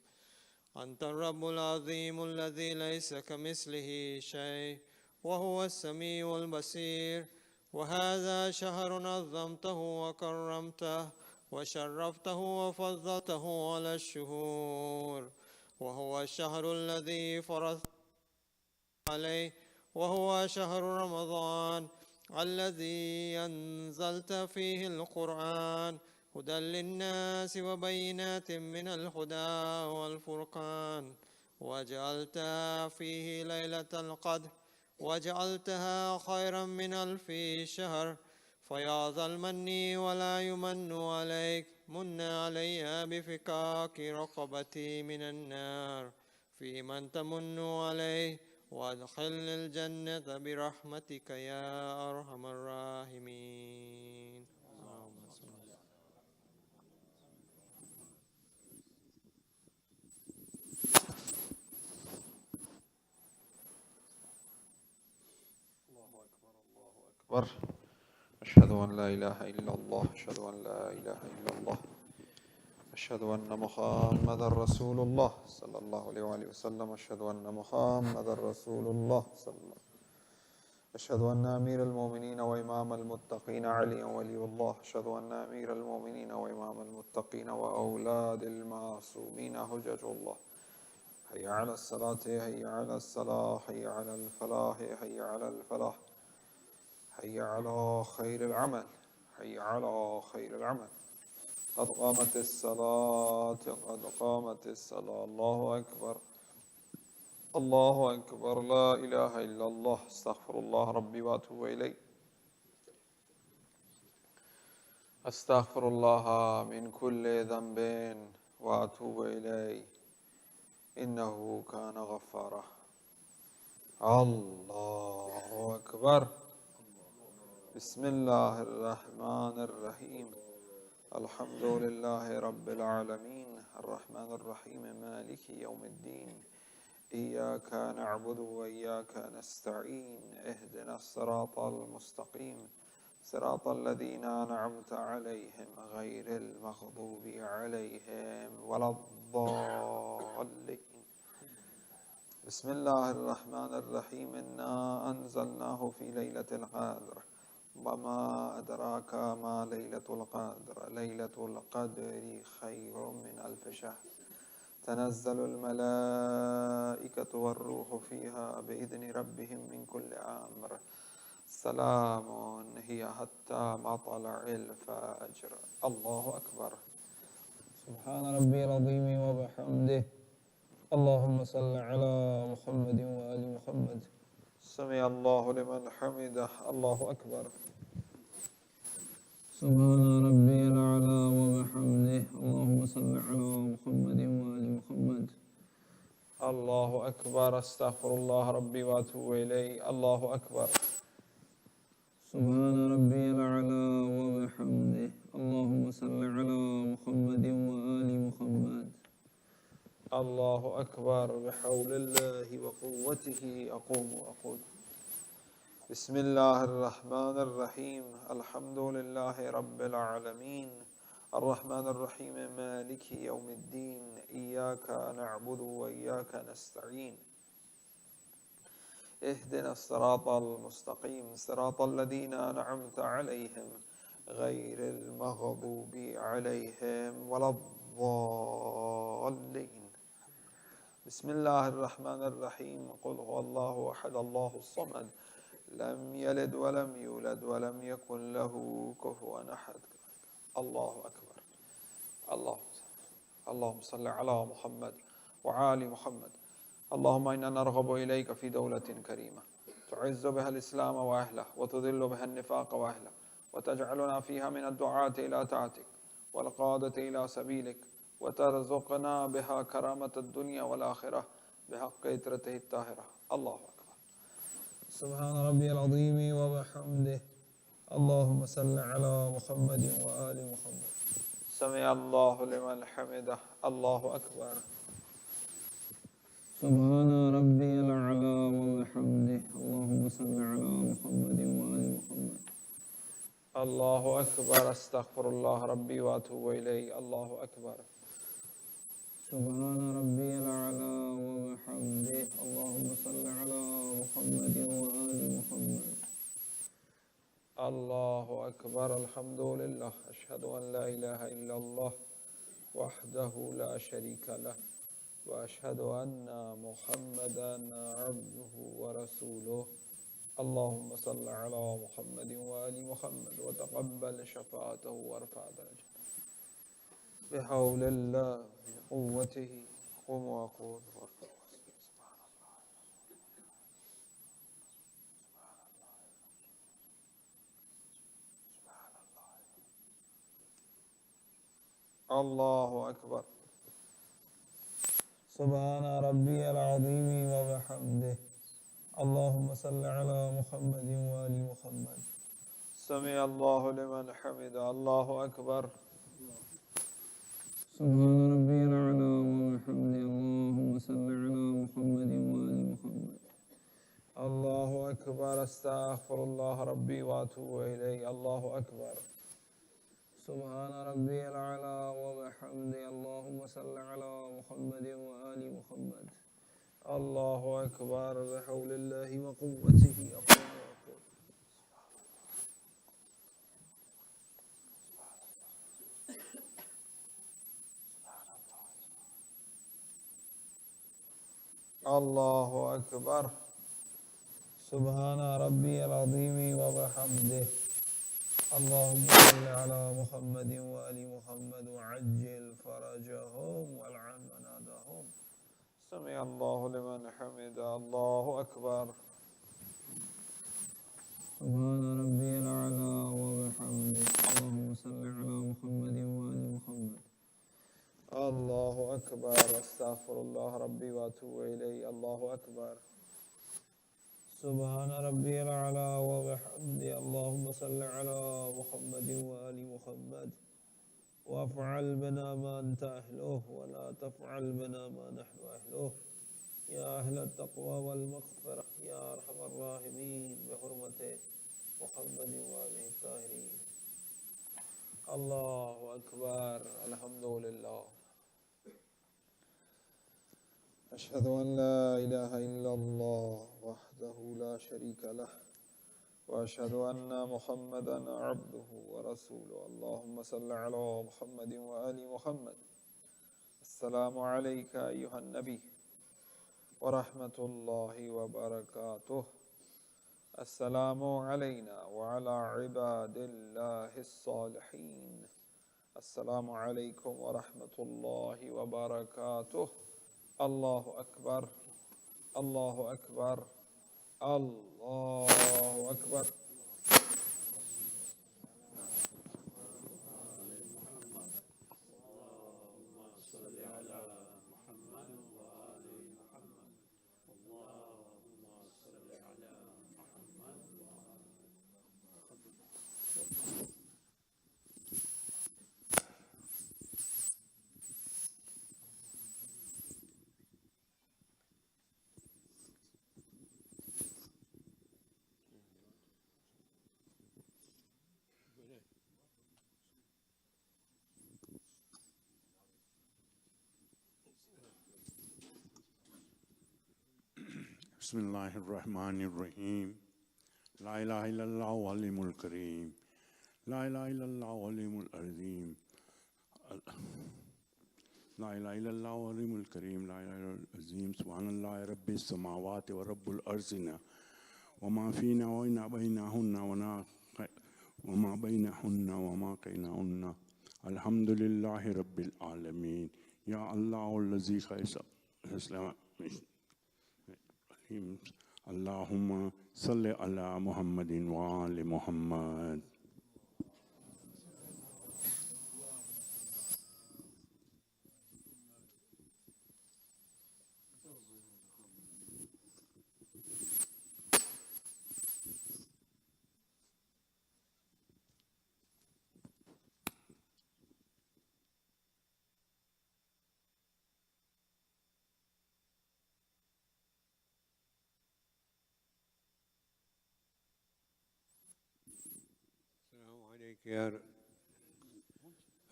أنت الرب العظيم الذي ليس كمثله شيء وهو السميع البصير. وهذا شهر نظمته وكرمته وشرفته وفضلته على الشهور، وهو الشهر الذي فرضت عليه، وهو شهر رمضان الذي أنزلت فيه القرآن هدى للناس وبينات من الهدى والفرقان، وجعلتها فيه ليلة القدر وجعلتها خيرا من 1000 شهر. فيا ذا المن ولا يمن عليك، من علي بفكاك رقبتي من النار، في من تمن عليه وادخلني الجنة برحمتك يا أرحم الراحمين. أكبر. أشهد أن لا إله إلا الله. أشهد أن لا إله إلا الله. أشهد أن محمدا رسول الله صلى الله عليه وآله وسلم. أشهد أن محمدا رسول الله صلى الله عليه وسلم. أشهد أن أمير المؤمنين وإمام المتقين علي ولي الله. أشهد أن أمير المؤمنين وإمام المتقين وأولاد المعصومين حجج الله. حي على الصلاة، حي على الصلاة، حي على الفلاح، حي على الفلاح، حي على خير العمل، حي على خير العمل. قد قامت الصلاة، قد قامت الصلاة. الله أكبر. الله أكبر. لا إله إلا الله. استغفر الله ربي وأتوب إليه. أستغفر الله من كل ذنب وأتوب إليه، إنه كان غفارا. الله أكبر. بسم الله الرحمن الرحيم. الحمد لله رب العالمين، الرحمن الرحيم، مالك يوم الدين. إياك نعبد وإياك نستعين. اهدنا الصراط المستقيم، صراط الذين أنعمت عليهم غير المغضوب عليهم ولا الضالين. بسم الله الرحمن الرحيم. إنا أنزلناه في ليلة القدر وما أدراك ما ليلة القدر ليلة القدر خير من ألف شهر تنزل الملائكة والروح فيها بإذن ربهم من كل أمر سلام هي حتى مطلع الفجر. الله أكبر. سبحان ربي العظيم وبحمده. اللهم صل على محمد وآل محمد. سمع الله لمن حمده. الله أكبر. سبحان ربي الأعلى وبحمده. اللهم صل على محمد وآل محمد. الله أكبر. أستغفر الله ربي وأتوب إليه. الله أكبر. سبحان ربي الأعلى وبحمده. اللهم صل على محمد وآل محمد. الله أكبر. بحول الله وقوته أقوم وأقول. بسم الله الرحمن الرحيم. الحمد لله رب العالمين الرحمن الرحيم مالك يوم الدين إياك نعبد وإياك نستعين اهدنا الصراط المستقيم صراط الذين أنعمت عليهم غير المغضوب عليهم ولا الضالين. بسم الله الرحمن الرحيم. قل هو الله أحد الله الصمد لم يلد ولم يولد ولم يكن له كفوا أحد. الله أكبر. اللهم صل على محمد وعلى محمد. اللهم إنا نرغب إليك في دولة كريمة تعز بها الإسلام وأهله وتذل بها النفاق وأهله وتجعلنا فيها من الدعاة إلى طاعتك والقادة إلى سبيلك وترزقنا بها كرامة الدنيا والآخرة بحق إترته الطاهرة. الله أكبر. سبحان ربي العظيم وبحمده. اللهم صل على محمد وآل محمد. سمع الله لمن حمده. الله أكبر. سبحان ربي الأعلى وبحمده. اللهم صل على محمد وآل محمد. الله أكبر. أستغفر الله ربي وأتوب إليه. الله أكبر. سبحان ربي الأعلى وبحمده. اللهم صل على محمد وآل محمد. الله أكبر. الحمد لله. أشهد أن لا إله إلا الله وحده لا شريك له وأشهد أن محمدا عبده ورسوله. اللهم صل على محمد وآل محمد وتقبل شفاعته وارفع درجته بحول الله قوته. قم وقول. الله أكبر. سبحان ربي العظيم وبحمده. اللهم صل على محمد وآل محمد. سمع الله لمن حمده. الله أكبر. سبحان ربي الأعلى وبحمده. اللهم صل على محمد وآل محمد. الله أكبر. أستغفر الله ربي وأتوب إليه. الله أكبر. سبحان ربي الأعلى وبحمده. اللهم صل على محمد وآل محمد. الله أكبر. بحول الله وقوته أقوم وأقول. الله أكبر. سبحان ربي العظيم وبحمده. اللهم صل على محمد وآل محمد وعجل فرجهم والعن منادهم. سمع الله لمن حمده. الله أكبر. سبحان ربي الأعلى وبحمده. اللهم صل على محمد وآل محمد. الله أكبر. أستغفر الله ربي وأتوب إليه. الله أكبر. سبحان ربي الأعلى وبحمده. اللهم صل على محمد وآل محمد. وافعل بنا ما أنت أهله ولا تفعل بنا ما نحن أهله يا أهل التقوى والمغفرة يا أرحم الراحمين بحرمة محمد وآله الطاهرين. الله أكبر. الحمد لله. أشهد أن لا إله إلا الله وحده لا شريك له وأشهد أن محمدا عبده ورسوله اللهم صل على محمد وآل محمد. السلام عليك أيها النبي ورحمة الله وبركاته. السلام علينا وعلى عباد الله الصالحين. السلام عليكم ورحمة الله وبركاته. الله أكبر الله أكبر الله أكبر. بسم الله الرحمن الرحيم. لا إله إلا الله العليم الكريم. لا إله إلا الله العليم العظيم. لا إله إلا الله العليم الكريم. لا إله إلا الله العظيم. سبحان الله رب السماوات ورب الأرض وما فينا وما بينهن وما بينهن وما بينهن. الحمد لله رب العالمين. يا الله الذي خير اللهم صل على محمد وآل محمد.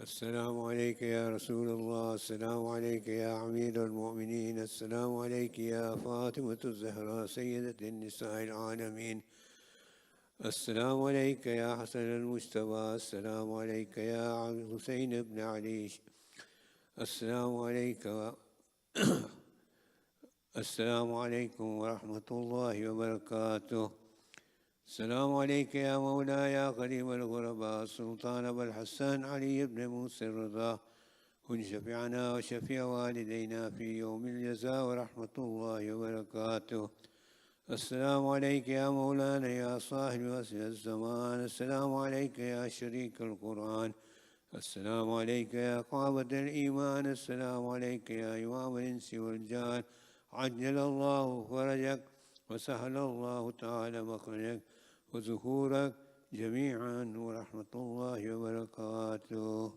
السلام عليك يا رسول الله. السلام عليك يا أمير المؤمنين. السلام عليك يا فاطمة الزهراء سيدة النساء العالمين. السلام عليك يا حسن المجتبى. السلام عليك يا حسين بن علي. السلام عليك السلام عليكم ورحمة الله وبركاته. السلام عليك يا مولاي يا قريب الغرباء السلطان أبو الحسن علي بن موسى الرضا. كن شفيعنا وشفيع والدينا في يوم الجزاء ورحمة الله وبركاته. السلام عليك يا مولانا يا صاحب أصل الزمان. السلام عليك يا شريك القرآن. السلام عليك يا قامة الإيمان. السلام عليك يا إمام الإنس والجان. عجل الله فرجك وسهل الله تعالى مخرجك وذكورك جميعا ورحمة الله وبركاته.